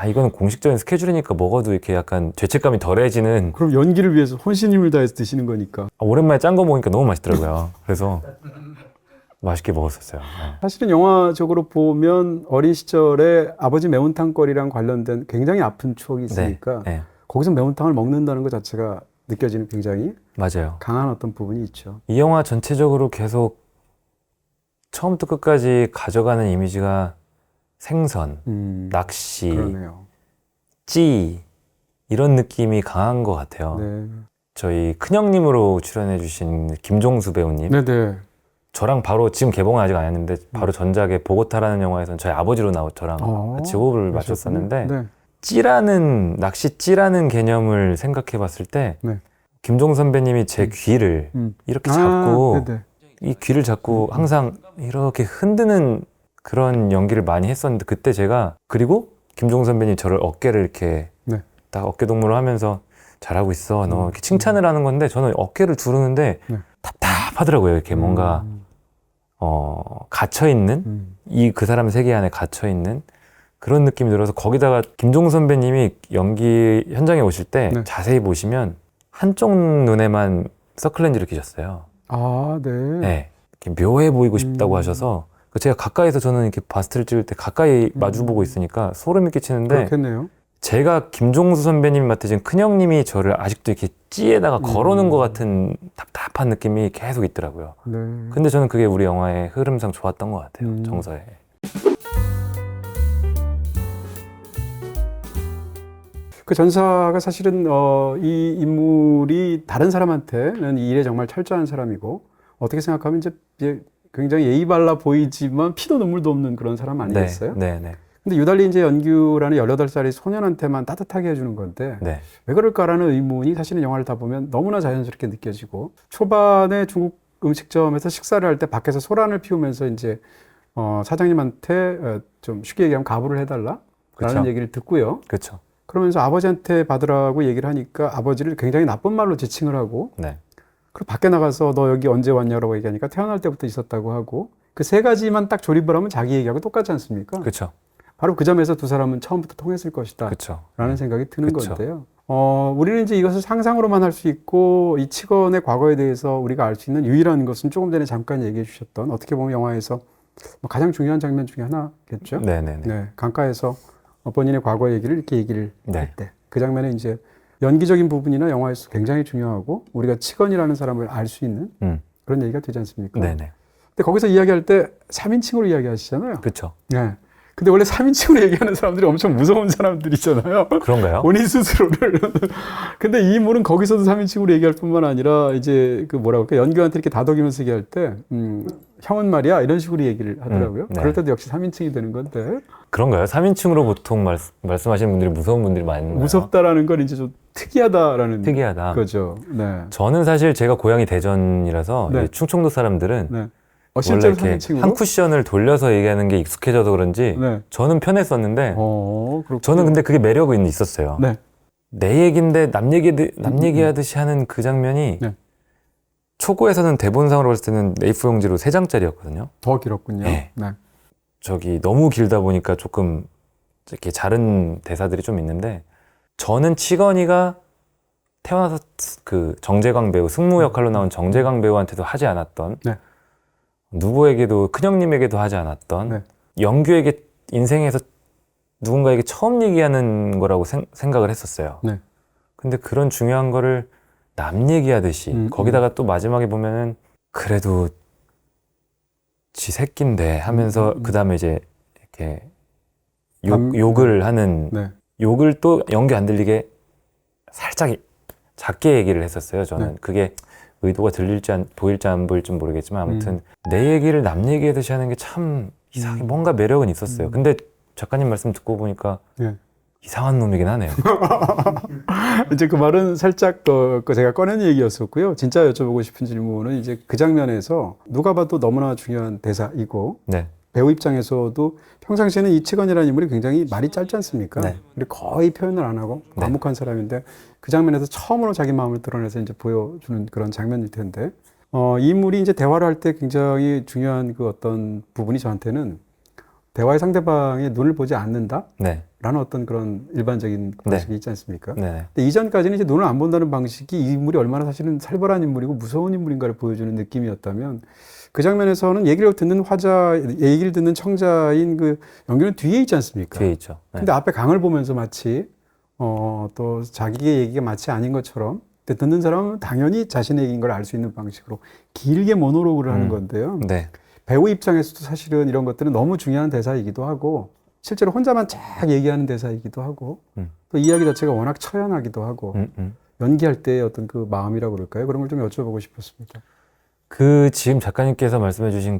이거는 공식적인 스케줄이니까 먹어도 이렇게 약간 죄책감이 덜해지는. 그럼 연기를 위해서 혼신힘을 다해서 드시는 거니까. 오랜만에 짠 거 먹으니까 너무 맛있더라고요. 그래서 맛있게 먹었었어요. 네. 사실은 영화적으로 보면 어린 시절에 아버지 매운탕거리랑 관련된 굉장히 아픈 추억이 있으니까 네. 거기서 매운탕을 먹는다는 것 자체가 느껴지는 굉장히 맞아요. 강한 어떤 부분이 있죠. 이 영화 전체적으로 계속 처음부터 끝까지 가져가는 이미지가 생선, 낚시, 그러네요. 찌 이런 느낌이 강한 것 같아요. 네. 저희 큰형님으로 출연해주신 김종수 배우님, 네네. 저랑 바로 지금 개봉은 아직 안 했는데 바로 전작의 보고타라는 영화에서는 저희 아버지로 저랑 같이 호흡을 맞췄었는데 네. 찌라는 낚시 찌라는 개념을 생각해봤을 때 네. 김종수 선배님이 제 귀를 이렇게 잡고 네네. 이 귀를 잡고 항상 이렇게 흔드는 그런 연기를 많이 했었는데, 그때 제가, 그리고 김종수 선배님 저를 어깨를 이렇게 네. 딱 어깨 동무를 하면서 잘하고 있어, 너 이렇게 칭찬을 하는 건데, 저는 어깨를 두르는데 네. 답답하더라고요. 이렇게 뭔가 갇혀있는 그 사람 세계 안에 갇혀있는 그런 느낌이 들어서, 거기다가 김종수 선배님이 연기 현장에 오실 때 네. 자세히 보시면 한쪽 눈에만 서클렌즈를 끼셨어요. 아, 네. 네. 이렇게 묘해 보이고 싶다고 하셔서, 제가 가까이서 저는 이렇게 바스트를 찍을 때 가까이 마주보고 있으니까 소름이 끼치는데, 그렇겠네요. 제가 김종수 선배님 맡으신 큰형님이 저를 아직도 이렇게 찌에다가 걸어놓은 것 같은 답답한 느낌이 계속 있더라고요. 네. 근데 저는 그게 우리 영화의 흐름상 좋았던 것 같아요. 정서에. 그 전사가 사실은 이 인물이 다른 사람한테는 이 일에 정말 철저한 사람이고 어떻게 생각하면 이제 굉장히 예의 발라 보이지만 피도 눈물도 없는 그런 사람 아니겠어요? 네. 근데 유달리 이제 연규라는 18살의 소년한테만 따뜻하게 해주는 건데 네. 왜 그럴까라는 의문이 사실은 영화를 다 보면 너무나 자연스럽게 느껴지고 초반에 중국 음식점에서 식사를 할 때 밖에서 소란을 피우면서 이제 사장님한테 좀 쉽게 얘기하면 가부를 해달라라는 그쵸. 얘기를 듣고요. 그렇죠. 그러면서 아버지한테 받으라고 얘기를 하니까 아버지를 굉장히 나쁜 말로 지칭을 하고 네. 그리고 밖에 나가서 너 여기 언제 왔냐라고 얘기하니까 태어날 때부터 있었다고 하고 그 세 가지만 딱 조립을 하면 자기 얘기하고 똑같지 않습니까? 그렇죠. 바로 그 점에서 두 사람은 처음부터 통했을 것이다 그렇죠. 라는 생각이 드는 그쵸. 건데요. 우리는 이제 이것을 상상으로만 할 수 있고 이 치건의 과거에 대해서 우리가 알 수 있는 유일한 것은 조금 전에 잠깐 얘기해 주셨던 어떻게 보면 영화에서 가장 중요한 장면 중에 하나겠죠. 네네네. 네, 강가에서 본인의 과거 얘기를 이렇게 얘기를 네. 할 때 그 장면에 이제 연기적인 부분이나 영화에서 굉장히 중요하고 우리가 치건이라는 사람을 알 수 있는 그런 얘기가 되지 않습니까? 네네. 근데 거기서 이야기할 때 3인칭으로 이야기하시잖아요. 그렇죠. 네. 근데 원래 3인칭으로 얘기하는 사람들이 엄청 무서운 사람들이잖아요. 그런가요? 본인 스스로를. 근데 이 인물은 거기서도 3인칭으로 얘기할 뿐만 아니라 이제 그 뭐라고 할까 연규한테 이렇게 다독이면서 얘기할 때 형은 말이야 이런 식으로 얘기를 하더라고요. 네. 그럴 때도 역시 3인칭이 되는 건데 그런가요? 3인칭으로 보통 말씀하시는 분들이 무서운 분들이 많은가요? 무섭다라는 건 이제 좀 특이하다라는 특이하다. 거죠. 네. 저는 사실 제가 고향이 대전이라서 네. 충청도 사람들은 네. 원래 실제로 이렇게 3인칭으로? 한 쿠션을 돌려서 얘기하는 게 익숙해져서 그런지 네. 저는 편했었는데 그렇군요. 저는 근데 그게 매력은 있었어요. 네. 내 얘기인데 남 얘기하듯이 하는 그 장면이 네. 초고에서는 대본상으로 봤을 때는 A4 용지로 3장짜리였거든요. 더 길었군요. 네. 네. 저기 너무 길다 보니까 조금 이렇게 자른 대사들이 좀 있는데 저는 치건이가 태어나서 그 정재광 배우 승무 역할로 나온 정재광 배우한테도 하지 않았던 네. 누구에게도 큰형님에게도 하지 않았던 네. 영규에게 인생에서 누군가에게 처음 얘기하는 거라고 생각을 했었어요. 네. 근데 그런 중요한 거를 남 얘기하듯이 거기다가 또 마지막에 보면은 그래도 지 새끼인데 하면서 그 다음에 이제 이렇게 욕을 하는 네. 욕을 또 연기 안 들리게 살짝 작게 얘기를 했었어요. 저는 네. 그게 의도가 보일지 안 보일지 모르겠지만 아무튼 내 얘기를 남 얘기하듯이 하는 게 참 이상하게 뭔가 매력은 있었어요. 근데 작가님 말씀 듣고 보니까 네. 이상한 놈이긴 하네요. 이제 그 말은 살짝 제가 꺼낸 얘기였었고요. 진짜 여쭤보고 싶은 질문은 이제 그 장면에서 누가 봐도 너무나 중요한 대사이고 네. 배우 입장에서도 평상시에는 이치건이라는 인물이 굉장히 말이 짧지 않습니까? 네. 그리고 거의 표현을 안 하고 네. 과묵한 사람인데 그 장면에서 처음으로 자기 마음을 드러내서 이제 보여주는 그런 장면일 텐데 이 인물이 이제 대화를 할 때 굉장히 중요한 그 어떤 부분이 저한테는 대화의 상대방의 눈을 보지 않는다? 네. 라는 어떤 그런 일반적인 방식이 있지 않습니까? 네. 근데 이전까지는 이제 눈을 안 본다는 방식이 이 인물이 얼마나 사실은 살벌한 인물이고 무서운 인물인가를 보여주는 느낌이었다면 그 장면에서는 얘기를 듣는 청자인 그 연규는 뒤에 있지 않습니까? 뒤에 있죠. 네. 근데 앞에 강을 보면서 마치 또 자기의 얘기가 마치 아닌 것처럼 근데 듣는 사람은 당연히 자신의 얘기인 걸 알 수 있는 방식으로 길게 모노로그를 하는 건데요. 네. 배우 입장에서도 사실은 이런 것들은 너무 중요한 대사이기도 하고 실제로 혼자만 쫙 얘기하는 대사이기도 하고 또 이야기 자체가 워낙 처연하기도 하고 연기할 때의 어떤 그 마음이라고 그럴까요? 그런 걸 좀 여쭤보고 싶었습니다. 지금 작가님께서 말씀해 주신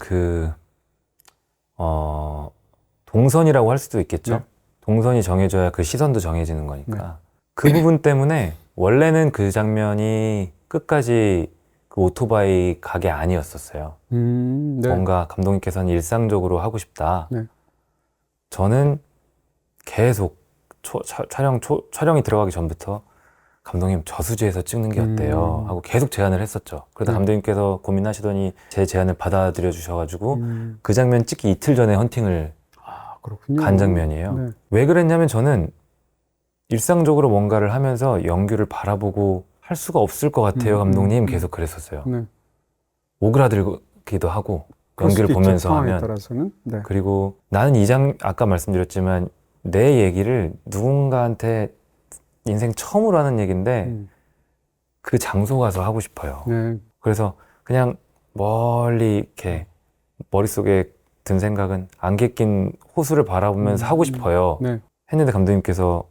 동선이라고 할 수도 있겠죠. 네. 동선이 정해져야 그 시선도 정해지는 거니까. 그 부분 때문에 원래는 그 장면이 끝까지 그 오토바이 가게 아니었었어요. 네. 뭔가 감독님께서는 일상적으로 하고 싶다. 네. 저는 계속 촬영이 들어가기 전부터 감독님 저수지에서 찍는 게 어때요? 하고 계속 제안을 했었죠. 그러다 감독님께서 고민하시더니 제 제안을 받아들여 주셔가지고 그 장면 찍기 이틀 전에 헌팅을 그렇군요. 간 장면이에요. 네. 왜 그랬냐면 저는 일상적으로 뭔가를 하면서 연규를 바라보고 할 수가 없을 것 같아요. 감독님 계속 그랬었어요. 네. 오그라들기도 하고 그럴 연기를 수도 있죠, 보면서 상황에 하면 따라서는. 네. 그리고 나는 아까 말씀드렸지만 내 얘기를 누군가한테 인생 처음으로 하는 얘기인데 그 장소 가서 하고 싶어요. 네. 그래서 그냥 멀리 이렇게 머릿속에 든 생각은 안개 낀 호수를 바라보면서 하고 싶어요. 네. 했는데 감독님께서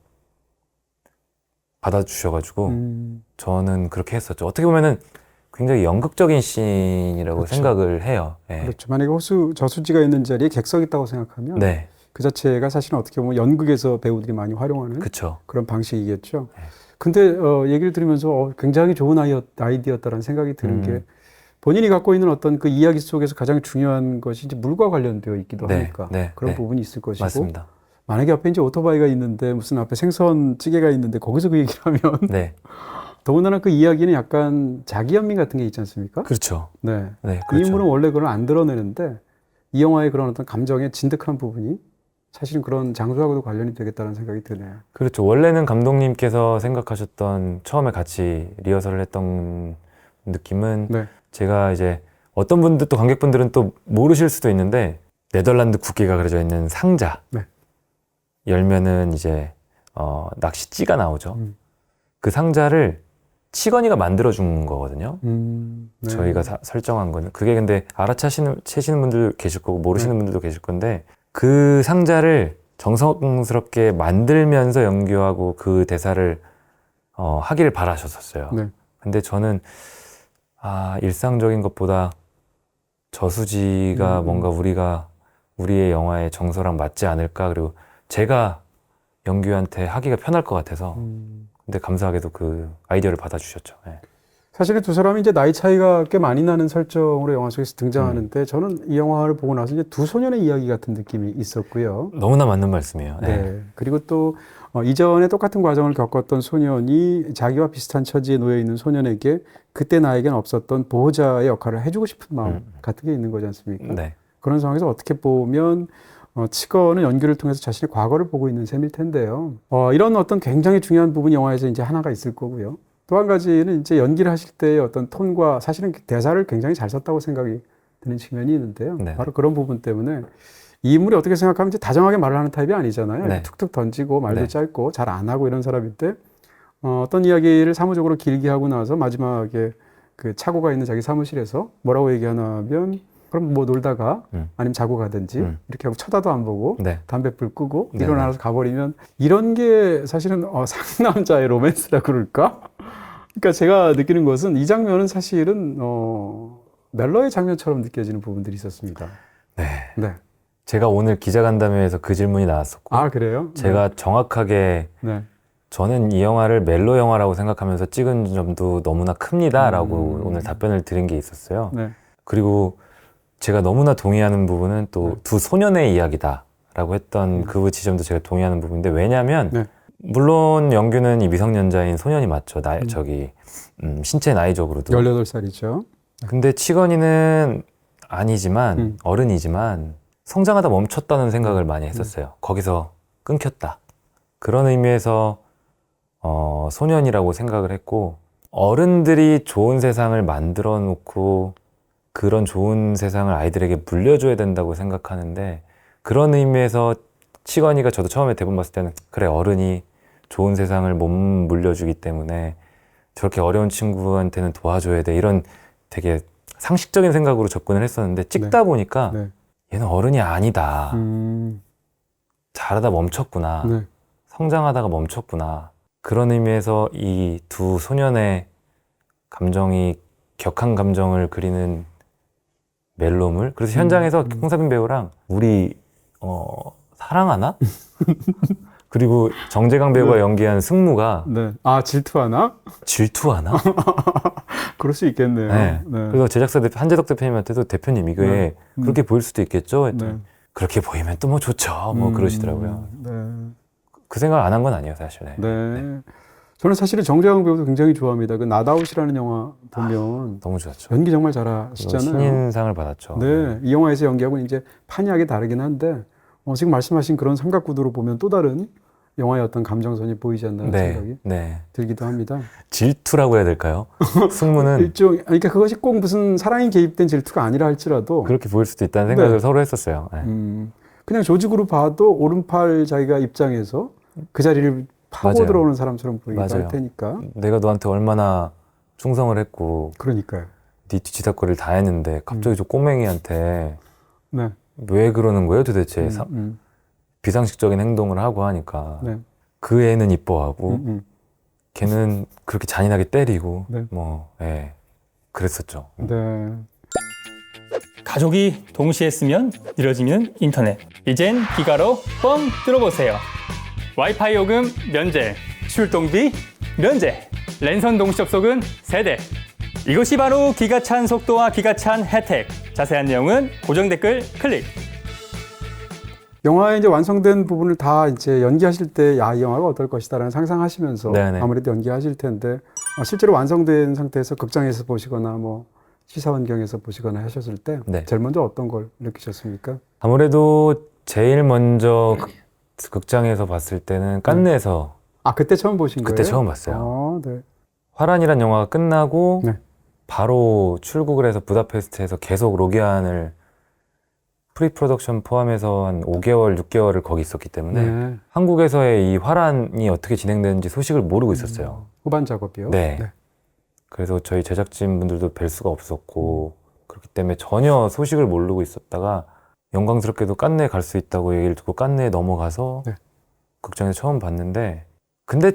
받아주셔가지고 저는 그렇게 했었죠. 어떻게 보면은 굉장히 연극적인 씬이라고 그렇죠. 생각을 해요. 네. 그렇죠. 만약에 호수 저수지가 있는 자리에 객석이 있다고 생각하면 네. 그 자체가 사실은 어떻게 보면 연극에서 배우들이 많이 활용하는 그쵸. 그런 방식이겠죠. 네. 근데 얘기를 들으면서 굉장히 좋은 아이디어였다라는 생각이 드는 게 본인이 갖고 있는 어떤 그 이야기 속에서 가장 중요한 것이 이제 물과 관련되어 있기도 네. 하니까 네. 그런 네. 부분이 있을 것이고 맞습니다. 만약에 앞에 이제 오토바이가 있는데 무슨 앞에 생선찌개가 있는데 거기서 그 얘기를 하면 네. 더군다나 그 이야기는 약간 자기 연민 같은 게 있지 않습니까? 그렇죠. 네. 네. 이 그렇죠. 인물은 원래 그걸 안 드러내는데 이 영화의 그런 어떤 감정의 진득한 부분이 사실은 그런 장소하고도 관련이 되겠다는 생각이 드네요. 그렇죠. 원래는 감독님께서 생각하셨던 처음에 같이 리허설을 했던 느낌은 네. 제가 이제 어떤 분들 또 관객분들은 또 모르실 수도 있는데 네덜란드 국기가 그려져 있는 상자 네. 열면은 이제 낚시찌가 나오죠. 그 상자를 치건이가 만들어준 거거든요. 네. 저희가 설정한 거는 그게 근데 알아채시는 분들도 계실 거고 모르시는 분들도 계실 건데 그 상자를 정성스럽게 만들면서 연기하고 그 대사를 하기를 바라셨었어요. 네. 근데 저는 일상적인 것보다 저수지가 뭔가 우리의 영화의 정서랑 맞지 않을까, 그리고 제가 연규한테 하기가 편할 것 같아서 근데 감사하게도 그 아이디어를 받아주셨죠. 네. 사실은 두 사람이 이제 나이 차이가 꽤 많이 나는 설정으로 영화 속에서 등장하는데 저는 이 영화를 보고 나서 이제 두 소년의 이야기 같은 느낌이 있었고요. 너무나 맞는 말씀이에요. 네. 네. 그리고 또 이전에 똑같은 과정을 겪었던 소년이 자기와 비슷한 처지에 놓여 있는 소년에게 그때 나에겐 없었던 보호자의 역할을 해주고 싶은 마음 같은 게 있는 거지 않습니까? 네. 그런 상황에서 어떻게 보면 치건은 연기를 통해서 자신의 과거를 보고 있는 셈일 텐데요. 이런 어떤 굉장히 중요한 부분이 영화에서 이제 하나가 있을 거고요. 또 한 가지는 이제 연기를 하실 때의 어떤 톤과 사실은 대사를 굉장히 잘 썼다고 생각이 드는 측면이 있는데요. 네. 바로 그런 부분 때문에 이 인물이 어떻게 생각하면 이제 다정하게 말을 하는 타입이 아니잖아요. 네. 툭툭 던지고 말도 네. 짧고 잘 안 하고 이런 사람인데 어떤 이야기를 사무적으로 길게 하고 나서 마지막에 그 차고가 있는 자기 사무실에서 뭐라고 얘기하냐면 그럼 뭐 놀다가 아니면 자고 가든지 이렇게 하고 쳐다도 안 보고 네. 담배불 끄고 네. 일어나서 가버리면 이런 게 사실은 상남자의 로맨스라 그럴까? 그러니까 제가 느끼는 것은 이 장면은 사실은 멜로의 장면처럼 느껴지는 부분들이 있었습니다. 네. 네. 제가 오늘 기자간담회에서 그 질문이 나왔었고 아 그래요? 제가 정확하게 네. 저는 이 영화를 멜로 영화라고 생각하면서 찍은 점도 너무나 큽니다 라고 오늘 답변을 드린 게 있었어요. 네. 그리고 제가 너무나 동의하는 부분은 또 두 소년의 이야기다 라고 했던 그 지점도 제가 동의하는 부분인데, 왜냐하면 네. 물론 영규는 이 미성년자인 소년이 맞죠. 신체 나이적으로도. 18살이죠. 근데 치건이는 아니지만 어른이지만 성장하다 멈췄다는 생각을 많이 했었어요. 거기서 끊겼다. 그런 의미에서 소년이라고 생각을 했고, 어른들이 좋은 세상을 만들어 놓고 그런 좋은 세상을 아이들에게 물려줘야 된다고 생각하는데, 그런 의미에서 치건이가 저도 처음에 대본 봤을 때는 그래, 어른이 좋은 세상을 못 물려주기 때문에 저렇게 어려운 친구한테는 도와줘야 돼, 이런 되게 상식적인 생각으로 접근을 했었는데 찍다 보니까 네. 얘는 어른이 아니다. 잘하다 멈췄구나. 네. 성장하다가 멈췄구나. 그런 의미에서 이 두 소년의 감정이 격한 감정을 그리는 멜로물. 그래서 현장에서 홍사빈 배우랑 우리 사랑하나? 그리고 정재강 배우가 네. 연기한 승무가 네. 질투하나? 질투하나? 그럴 수 있겠네요. 네. 네. 그래서 제작사 한재덕 대표님한테도 대표님 이게 네. 그렇게 보일 수도 있겠죠? 했더니 네. 그렇게 보이면 또 뭐 좋죠. 뭐 그러시더라고요. 네. 그 생각 안 한 건 아니에요, 사실. 네. 네. 저는 사실은 정재영 배우도 굉장히 좋아합니다. 그 나다웃이라는 영화 보면 너무 좋았죠. 연기 정말 잘하시잖아요. 신인상을 받았죠. 네, 이 영화에서 연기하고는 이제 판이하게 다르긴 한데 지금 말씀하신 그런 삼각구도로 보면 또 다른 영화의 어떤 감정선이 보이지 않나 생각이 들기도 합니다. 질투라고 해야 될까요? 승무는 일종, 그러니까 그것이 꼭 무슨 사랑이 개입된 질투가 아니라 할지라도 그렇게 보일 수도 있다는 생각을 네. 서로 했었어요. 네. 그냥 조직으로 봐도 오른팔 자기가 입장에서 그 자리를 파고 맞아요. 들어오는 사람처럼 보이기도 맞아요. 할 테니까. 내가 너한테 얼마나 충성을 했고 그러니까요. 네 뒤치다거리를 다 했는데 갑자기 저 꼬맹이한테 네. 왜 그러는 거예요 도대체. 음. 비상식적인 행동을 하고 하니까 네. 그 애는 이뻐하고 음. 걔는 그렇게 잔인하게 때리고 네. 뭐 예, 그랬었죠. 네. 가족이 동시에 쓰면 느려지는 인터넷. 이젠 기가로 뻥 뚫어보세요. 와이파이 요금 면제, 출동비 면제, 랜선 동시 접속은 세대. 이것이 바로 기가 찬 속도와 기가 찬 혜택. 자세한 내용은 고정 댓글 클릭. 영화의 이제 완성된 부분을 다 이제 연기하실 때, 야, 이 영화가 어떨 것이다라는 상상하시면서 네네. 아무래도 연기하실 텐데, 실제로 완성된 상태에서 극장에서 보시거나 뭐 시사 환경에서 보시거나 하셨을 때, 네. 제일 먼저 어떤 걸 느끼셨습니까? 아무래도 제일 먼저 극장에서 봤을 때는 깐느에서 그때 처음 보신 그때 거예요? 처음 봤어요. 네. 화란이란 영화가 끝나고 네. 바로 출국을 해서 부다페스트에서 계속 로기안을 프리프로덕션 포함해서 한 5개월, 6개월을 거기 있었기 때문에 네. 한국에서의 이 화란이 어떻게 진행되는지 소식을 모르고 있었어요. 후반 작업이요? 네. 그래서 저희 제작진분들도 뵐 수가 없었고 그렇기 때문에 전혀 소식을 모르고 있었다가 영광스럽게도 깐느에 갈 수 있다고 얘기를 듣고 깐느에 넘어가서 네. 극장에서 처음 봤는데 근데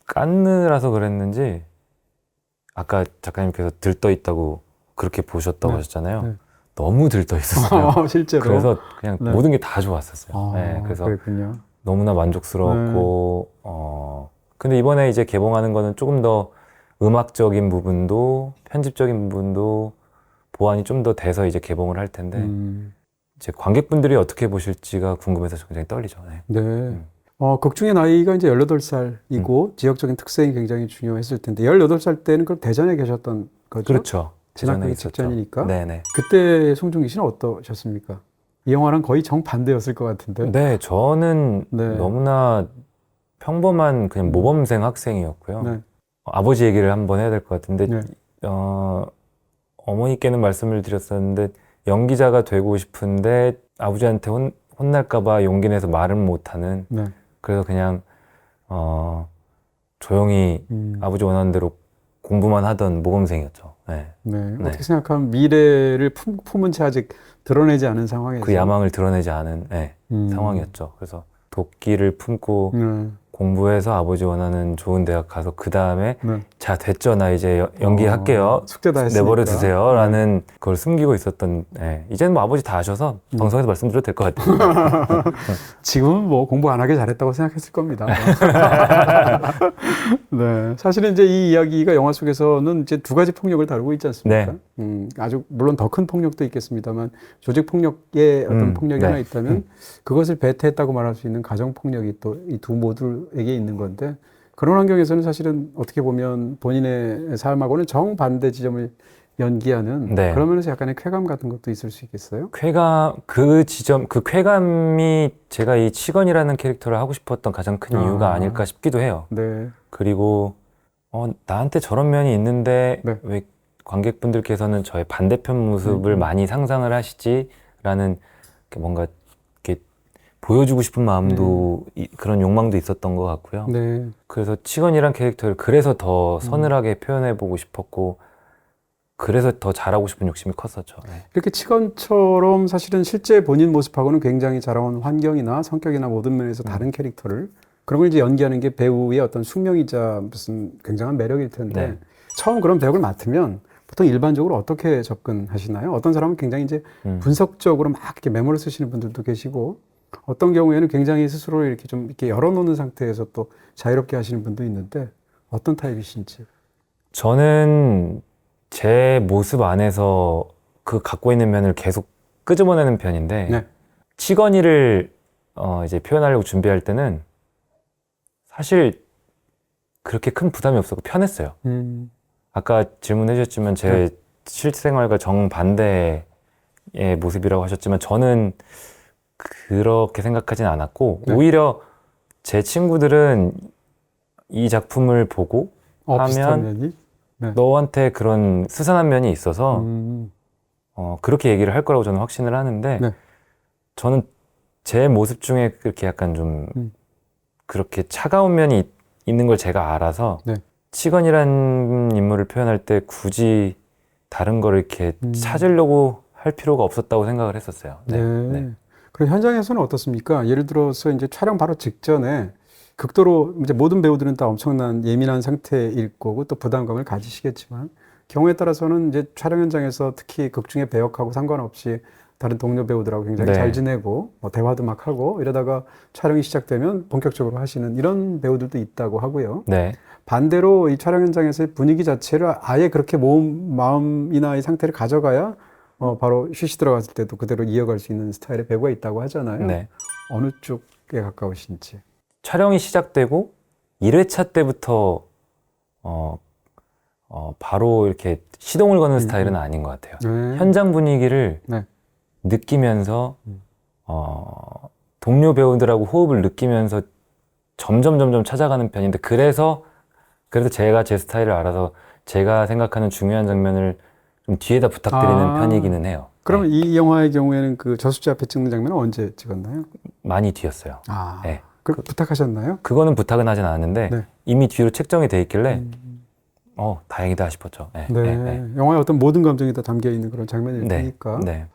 깐느라서 그랬는지 아까 작가님께서 들떠 있다고 그렇게 보셨다고 네. 하셨잖아요. 네. 너무 들떠 있었어요. 실제로? 그래서 그냥 네. 모든 게 다 좋았었어요. 네, 그래서 그랬군요. 너무나 만족스러웠고 근데 이번에 이제 개봉하는 거는 조금 더 음악적인 부분도 편집적인 부분도 보완이 좀 더 돼서 이제 개봉을 할 텐데 이제 관객분들이 어떻게 보실지가 궁금해서 굉장히 떨리죠. 네. 네. 극중의 나이가 이제 18살이고 지역적인 특성이 굉장히 중요했을 텐데 18살 때는 그럼 대전에 계셨던 거죠? 그렇죠. 진학하기 대전에 있었죠. 직전이니까. 네네. 그때 송중기 씨는 어떠셨습니까? 이 영화랑 거의 정반대였을 것 같은데. 네, 저는 네. 너무나 평범한 그냥 모범생 학생이었고요. 네. 아버지 얘기를 한번 해야 될 것 같은데 네. 어머니께는 말씀을 드렸었는데 연기자가 되고 싶은데 아버지한테 혼날까봐 용기 내서 말은 못하는 네. 그래서 그냥 조용히 아버지 원하는 대로 공부만 하던 모범생이었죠. 네. 네. 네. 어떻게 생각하면 미래를 품은 채 아직 드러내지 않은 상황에서 그 야망을 드러내지 않은 상황이었죠. 그래서 도끼를 품고 공부해서 아버지 원하는 좋은 대학 가서 그 다음에 네. 자 됐죠 나 이제 연기할게요 숙제 다 했으니까. 내버려 두세요 라는 그걸 숨기고 있었던 이제는 뭐 아버지 다 아셔서 방송에서 말씀드려도 될 것 같아요. 지금은 뭐 공부 안 하길 잘했다고 생각했을 겁니다. 네. 사실은 이제 이 이야기가 영화 속에서는 이제 두 가지 폭력을 다루고 있지 않습니까? 아주 물론 더 큰 폭력도 있겠습니다만 조직 폭력의 어떤 폭력이 하나 있다면 그것을 배태했다고 말할 수 있는 가정 폭력이 또 이 두 모두에게 있는 건데 그런 환경에서는 사실은 어떻게 보면 본인의 삶하고는 정반대 지점을 연기하는 그런 면에서 약간의 쾌감 같은 것도 있을 수 있겠어요? 쾌감 그 쾌감이 제가 이 치건이라는 캐릭터를 하고 싶었던 가장 큰 이유가 아닐까 싶기도 해요. 네. 그리고 나한테 저런 면이 있는데 네. 왜 관객분들께서는 저의 반대편 모습을 많이 상상을 하시지라는 뭔가 이렇게 보여주고 싶은 마음도 그런 욕망도 있었던 것 같고요. 네. 그래서 치건이란 캐릭터를 그래서 더 서늘하게 표현해보고 싶었고 그래서 더 잘하고 싶은 욕심이 컸었죠. 네. 이렇게 치건처럼 사실은 실제 본인 모습하고는 굉장히 자라온 환경이나 성격이나 모든 면에서 다른 캐릭터를 그런 걸 이제 연기하는 게 배우의 어떤 숙명이자 무슨 굉장한 매력일 텐데 처음 그런 배역을 맡으면 보통 일반적으로 어떻게 접근하시나요? 어떤 사람은 굉장히 이제 분석적으로 막 이렇게 메모를 쓰시는 분들도 계시고 어떤 경우에는 굉장히 스스로를 이렇게 좀 이렇게 열어놓는 상태에서 또 자유롭게 하시는 분도 있는데 어떤 타입이신지? 저는 제 모습 안에서 그 갖고 있는 면을 계속 끄집어내는 편인데 치건이를 이제 표현하려고 준비할 때는 사실 그렇게 큰 부담이 없었고 편했어요. 아까 질문해 주셨지만 제 실생활과 정반대의 모습이라고 하셨지만 저는 그렇게 생각하진 않았고 오히려 제 친구들은 이 작품을 보고 비슷한 하면 면이? 너한테 그런 스산한 면이 있어서 그렇게 얘기를 할 거라고 저는 확신을 하는데 저는 제 모습 중에 그렇게 약간 좀 그렇게 차가운 면이 있는 걸 제가 알아서 네. 치건이라는 인물을 표현할 때 굳이 다른 걸 이렇게 찾으려고 할 필요가 없었다고 생각을 했었어요. 네. 네. 그럼 현장에서는 어떻습니까? 예를 들어서 이제 촬영 바로 직전에 극도로 이제 모든 배우들은 다 엄청난 예민한 상태일 거고 또 부담감을 가지시겠지만 경우에 따라서는 이제 촬영 현장에서 특히 극 중에 배역하고 상관없이 다른 동료 배우들하고 굉장히 네. 잘 지내고 뭐 대화도 막 하고 이러다가 촬영이 시작되면 본격적으로 하시는 이런 배우들도 있다고 하고요. 네. 반대로 이 촬영 현장에서의 분위기 자체를 아예 그렇게 마음이나 이 상태를 가져가야 바로 쉬시 들어갔을 때도 그대로 이어갈 수 있는 스타일의 배우가 있다고 하잖아요. 네. 어느 쪽에 가까우신지. 촬영이 시작되고 1회차 때부터 바로 이렇게 시동을 거는 스타일은 아닌 것 같아요. 네. 현장 분위기를 네. 느끼면서 동료 배우들하고 호흡을 느끼면서 점점 찾아가는 편인데 그래서 제가 제 스타일을 알아서 제가 생각하는 중요한 장면을 좀 뒤에다 부탁드리는 편이기는 해요. 그러면 네. 이 영화의 경우에는 그 저수지 앞에 찍는 장면은 언제 찍었나요? 많이 뒤였어요. 네. 부탁하셨나요? 그거는 부탁은 하진 않았는데 네. 이미 뒤로 책정이 돼 있길래 다행이다 싶었죠. 네. 네. 네. 영화의 어떤 모든 감정이 다 담겨 있는 그런 장면일 네. 테니까. 네.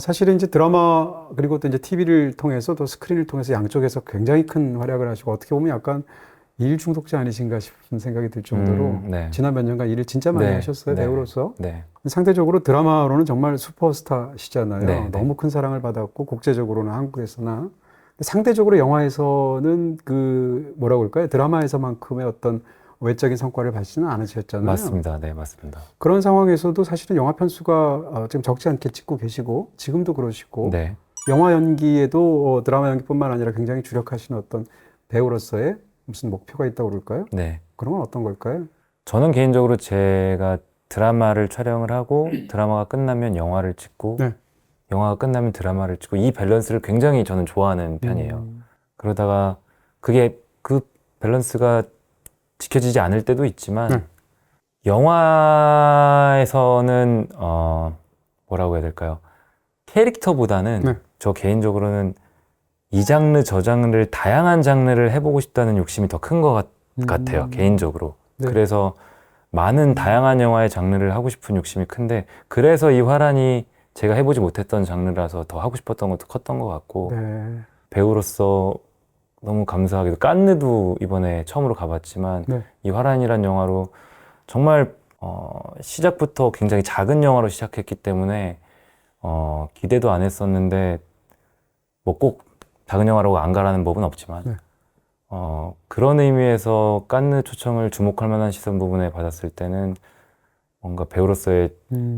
사실은 이제 드라마 그리고 또 이제 TV를 통해서 또 스크린을 통해서 양쪽에서 굉장히 큰 활약을 하시고 어떻게 보면 약간 일 중독자 아니신가 싶은 생각이 들 정도로 네. 지난 몇 년간 일을 진짜 많이 네. 하셨어요. 네. 배우로서. 네. 상대적으로 드라마로는 정말 슈퍼스타시잖아요. 네. 너무 큰 사랑을 받았고 국제적으로나 한국에서나 상대적으로 영화에서는 그 뭐라고 할까요? 드라마에서만큼의 어떤 외적인 성과를 받지는 않으셨잖아요. 맞습니다. 네, 맞습니다. 그런 상황에서도 사실은 영화 편수가 지금 적지 않게 찍고 계시고 지금도 그러시고 네. 영화 연기에도 드라마 연기뿐만 아니라 굉장히 주력하시는 어떤 배우로서의 무슨 목표가 있다고 그럴까요? 네. 그런 건 어떤 걸까요? 저는 개인적으로 제가 드라마를 촬영을 하고 드라마가 끝나면 영화를 찍고 네. 영화가 끝나면 드라마를 찍고 이 밸런스를 굉장히 저는 좋아하는 편이에요. 그러다가 그 밸런스가 지켜지지 않을 때도 있지만 영화에서는 뭐라고 해야 될까요? 캐릭터보다는 저 개인적으로는 이 장르 저 장르를 다양한 장르를 해보고 싶다는 욕심이 더 큰 것 같아요. 개인적으로. 네. 그래서 많은 다양한 영화의 장르를 하고 싶은 욕심이 큰데 그래서 이 화란이 제가 해보지 못했던 장르라서 더 하고 싶었던 것도 컸던 것 같고 네. 배우로서 너무 감사하게도 깐느도 이번에 처음으로 가봤지만 이 화란이란 영화로 정말 시작부터 굉장히 작은 영화로 시작했기 때문에 기대도 안 했었는데 뭐 꼭 작은 영화라고 안 가라는 법은 없지만 그런 의미에서 깐느 초청을 주목할 만한 시선 부분에 받았을 때는 뭔가 배우로서의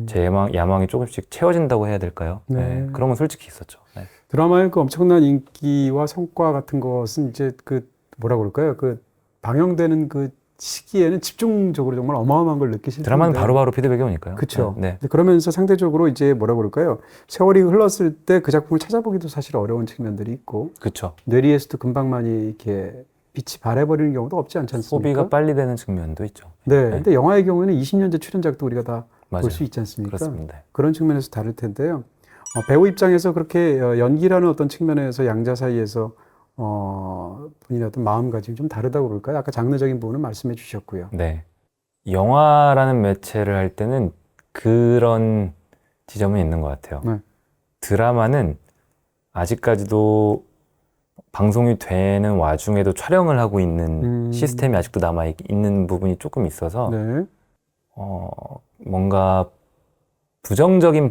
제 야망이 조금씩 채워진다고 해야 될까요? 네. 그런 건 솔직히 있었죠. 네. 드라마의 그 엄청난 인기와 성과 같은 것은 이제 그 뭐라고 그럴까요? 그 방영되는 그 시기에는 집중적으로 정말 어마어마한 걸 느끼실 텐데 드라마는 바로바로 피드백이 오니까요. 그렇죠. 네. 그러면서 상대적으로 이제 뭐라고 그럴까요? 세월이 흘렀을 때 그 작품을 찾아보기도 사실 어려운 측면들이 있고 그렇죠. 뇌리에서도 금방 많이 이렇게 빛이 발해버리는 경우도 없지 않지 않습니까? 소비가 빨리 되는 측면도 있죠. 네. 근데 영화의 경우에는 20년째 출연작도 우리가 다 맞아요. 볼 수 있지 않습니까? 그렇습니다. 그런 측면에서 다를 텐데요. 배우 입장에서 그렇게 연기라는 어떤 측면에서 양자 사이에서 본인의 어떤 마음가짐이 좀 다르다고 그럴까요? 아까 장르적인 부분은 말씀해 주셨고요. 네. 영화라는 매체를 할 때는 그런 지점은 있는 것 같아요. 네. 드라마는 아직까지도 방송이 되는 와중에도 촬영을 하고 있는 시스템이 아직도 남아있는 부분이 조금 있어서 네. 뭔가 부정적인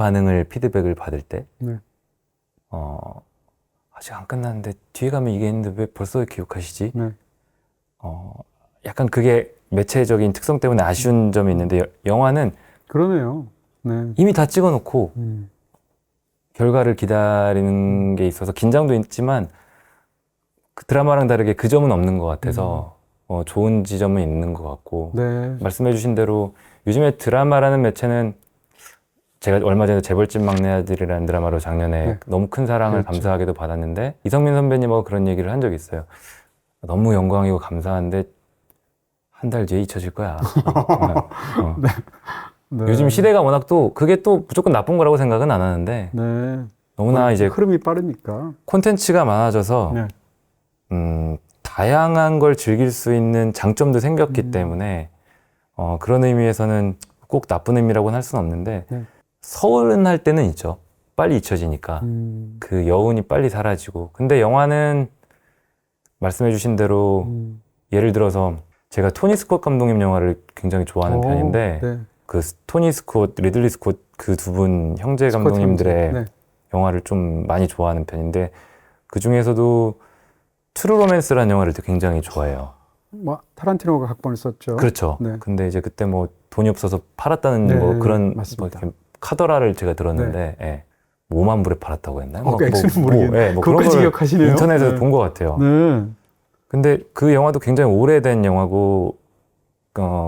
피드백을 받을 때 네. 아직 안 끝났는데 뒤에 가면 이게 있는데 왜 벌써 기억하시지? 네. 약간 그게 매체적인 특성 때문에 아쉬운 점이 있는데 영화는 그러네요. 네. 이미 다 찍어놓고 결과를 기다리는 게 있어서 긴장도 있지만 그 드라마랑 다르게 그 점은 없는 것 같아서 좋은 지점은 있는 것 같고 네. 말씀해 주신 대로 요즘에 드라마라는 매체는 제가 얼마 전에 재벌집 막내 아들이라는 드라마로 작년에 너무 큰 사랑을 그렇죠. 감사하게도 받았는데 이성민 선배님하고 그런 얘기를 한 적이 있어요. 너무 영광이고 감사한데 한 달 뒤에 잊혀질 거야. 네. 요즘 시대가 워낙 또 그게 또 무조건 나쁜 거라고 생각은 안 하는데 네. 너무나 이제 흐름이 빠르니까. 콘텐츠가 많아져서 네. 다양한 걸 즐길 수 있는 장점도 생겼기 때문에 그런 의미에서는 꼭 나쁜 의미라고는 할 수는 없는데 네. 서운할 때는 있죠. 빨리 잊혀지니까 그 여운이 빨리 사라지고. 근데 영화는 말씀해 주신 대로 예를 들어서 제가 토니 스콧 감독님 영화를 굉장히 좋아하는 편인데 네. 그 토니 스콧, 리들리 스콧 그 두 분 형제 스콧 감독님들의 형제. 네. 영화를 좀 많이 좋아하는 편인데 그 중에서도 트루 로맨스라는 영화를 굉장히 좋아해요. 뭐 타란티노가 각본을 썼죠. 그렇죠. 네. 근데 이제 그때 뭐 돈이 없어서 팔았다는 네, 뭐 그런 뭐 맞습니다. 이렇게 카더라를 제가 들었는데 예. 5만 불에 팔았다고 했나요? 그 액수는 모르겠는데 예, 뭐 그런 그것까지 걸 기억하시네요. 인터넷에서 네. 본 것 같아요. 네. 근데 그 영화도 굉장히 오래된 영화고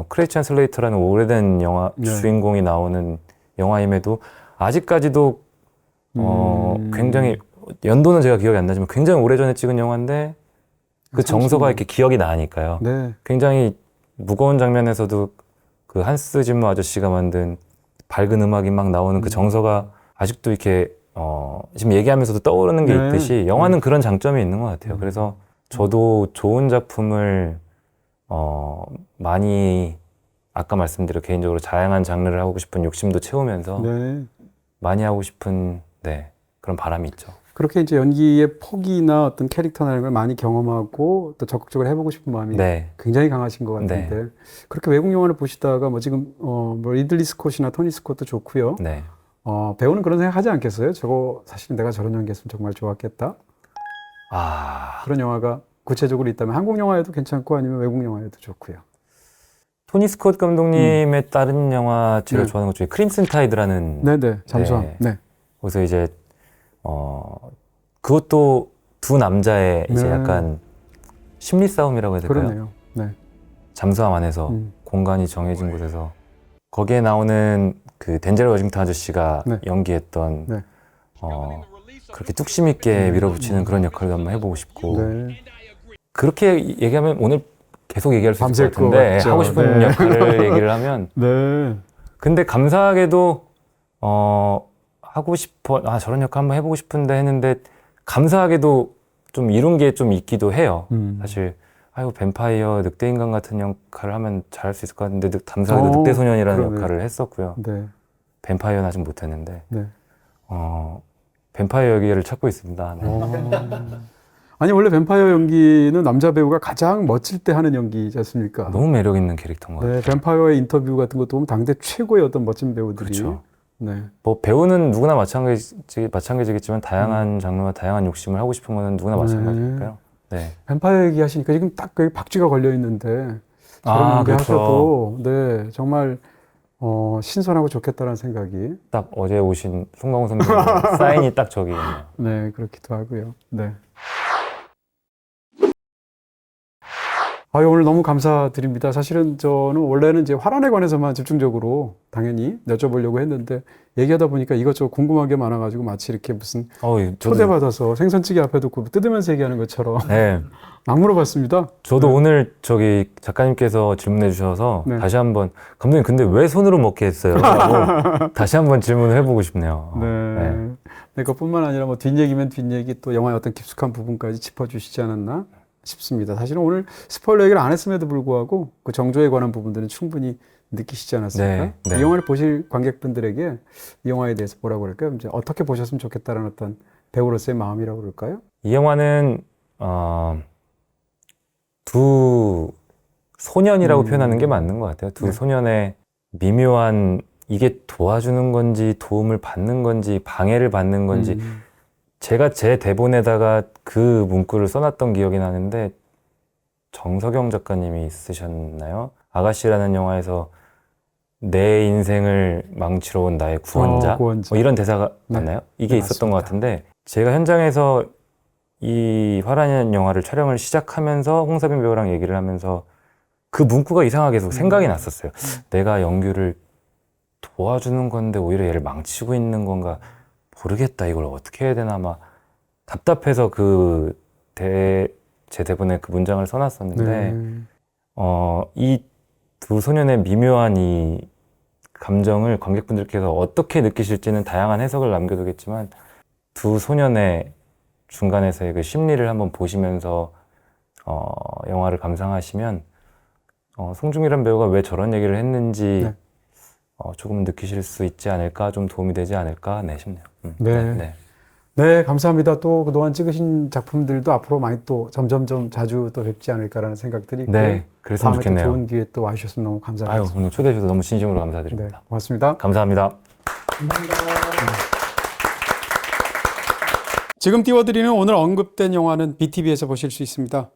크리스찬 슬레이터라는 오래된 영화 네. 주인공이 나오는 영화임에도 아직까지도 굉장히 연도는 제가 기억이 안 나지만 굉장히 오래전에 찍은 영화인데 그 정서가 이렇게 기억이 나니까요. 네. 굉장히 무거운 장면에서도 그 한스 짐머 아저씨가 만든 밝은 음악이 막 나오는 그 정서가 아직도 이렇게 지금 얘기하면서도 떠오르는 게 네. 있듯이 영화는 그런 장점이 있는 것 같아요. 그래서 저도 좋은 작품을 많이 아까 말씀드린 개인적으로 다양한 장르를 하고 싶은 욕심도 채우면서 네. 많이 하고 싶은 그런 바람이 있죠. 그렇게 이제 연기의 폭이나 어떤 캐릭터나 이런 걸 많이 경험하고 또 적극적으로 해보고 싶은 마음이 네. 굉장히 강하신 것 같은데 네. 그렇게 외국 영화를 보시다가 뭐 지금 뭐 리들리 스콧이나 토니 스콧도 좋고요. 네. 배우는 그런 생각 하지 않겠어요? 저거 사실 내가 저런 연기했으면 정말 좋았겠다. 그런 영화가 구체적으로 있다면 한국 영화에도 괜찮고 아니면 외국 영화에도 좋고요. 토니 스콧 감독님의 다른 영화 제가 네. 좋아하는 것 중에 크림슨 타이드라는 네네 잠수함. 네. 네. 거기서 이제 그것도 두 남자의 이제 네. 약간 심리 싸움이라고 해야 될까요? 그러네요. 네. 잠수함 안에서 공간이 정해진 곳에서 거기에 나오는 그 덴젤 워싱턴 아저씨가 네. 연기했던 네. 그렇게 뚝심 있게 밀어붙이는 그런 역할도 한번 해보고 싶고 네. 그렇게 얘기하면 오늘 계속 얘기할 수 있을 밤샐 것 같은데 것 같죠. 하고 싶은 네. 역할을 얘기를 하면 네. 근데 감사하게도 하고 싶어 저런 역할 한번 해보고 싶은데 했는데 감사하게도 좀 이룬 게 좀 있기도 해요. 사실 아이고 뱀파이어 늑대인간 같은 역할을 하면 잘할 수 있을 것 같은데 감사하게도 늑대소년이라는 그러네. 역할을 했었고요. 네. 뱀파이어는 아직 못했는데 네. 뱀파이어 연기를 찾고 있습니다. 네. 아니 원래 뱀파이어 연기는 남자 배우가 가장 멋질 때 하는 연기지 않습니까? 너무 매력 있는 캐릭터인 것 같아요. 네, 뱀파이어의 인터뷰 같은 것도 보면 당대 최고의 어떤 멋진 배우들이. 그렇죠. 네. 뭐 배우는 누구나 마찬가지겠지만 다양한 장르와 다양한 욕심을 하고 싶은 거는 누구나 마찬가지니까요. 네. 뱀파이어 얘기하시니까 지금 딱 거기 박쥐가 걸려 있는데 저런 연기 그렇죠. 하셔도 네 정말 신선하고 좋겠다라는 생각이 딱 어제 오신 송강호 선배님 사인이 딱 저기겠네요. 네 그렇기도 하고요. 네. 오늘 너무 감사드립니다. 사실은 저는 원래는 이제 화란에 관해서만 집중적으로 당연히 여쭤보려고 했는데 얘기하다 보니까 이것저것 궁금한 게 많아가지고 마치 이렇게 무슨 초대받아서 생선찌개 앞에 두고 뜯으면서 얘기하는 것처럼 네. 막 물어봤습니다. 저도 네. 오늘 저기 작가님께서 질문해 주셔서 네. 다시 한번 감독님 근데 왜 손으로 먹게 했어요? 라고 다시 한번 질문을 해보고 싶네요. 네. 그것뿐만 아니라 뭐 뒷얘기면 뒷얘기 또 영화의 어떤 깊숙한 부분까지 짚어주시지 않았나 싶습니다. 사실은 오늘 스포일러 얘기를 안 했음에도 불구하고 그 정조에 관한 부분들은 충분히 느끼시지 않았을까? 네, 네. 이 영화를 보실 관객분들에게 이 영화에 대해서 뭐라고 그럴까요? 이제 어떻게 보셨으면 좋겠다는 어떤 배우로서의 마음이라고 그럴까요? 이 영화는 두 소년이라고 표현하는 게 맞는 것 같아요. 두 네. 소년의 미묘한 이게 도와주는 건지 도움을 받는 건지 방해를 받는 건지 제가 제 대본에다가 그 문구를 써놨던 기억이 나는데 정석영 작가님이 쓰셨나요? 아가씨라는 영화에서 내 인생을 망치러 온 나의 구원자, 구원자. 뭐 이런 대사가 네. 맞나요? 이게 네, 있었던 것 맞습니다. 같은데 제가 현장에서 이 화란이라는 영화를 촬영을 시작하면서 홍사빈 배우랑 얘기를 하면서 그 문구가 이상하게 계속 생각이 났었어요. 내가 영규를 도와주는 건데 오히려 얘를 망치고 있는 건가 모르겠다. 이걸 어떻게 해야 되나 막 답답해서 제 대본에 그 문장을 써놨었는데 이 두 소년의 미묘한 이 감정을 관객분들께서 어떻게 느끼실지는 다양한 해석을 남겨두겠지만 두 소년의 중간에서의 그 심리를 한번 보시면서 영화를 감상하시면 송중기란 배우가 왜 저런 얘기를 했는지 네. 조금 느끼실 수 있지 않을까, 좀 도움이 되지 않을까 싶네요. 네, 감사합니다. 또 그동안 찍으신 작품들도 앞으로 많이 또 점점점 자주 또 뵙지 않을까라는 생각들이 있고요. 네, 그랬으면 다음에 좋겠네요. 또 좋은 기회 또 와주셨으면 너무 아유, 감사합니다. 오늘 초대해 주셔서 너무 진심으로 네, 감사드립니다. 고맙습니다. 감사합니다. 지금 띄워드리는 오늘 언급된 영화는 BTV에서 보실 수 있습니다.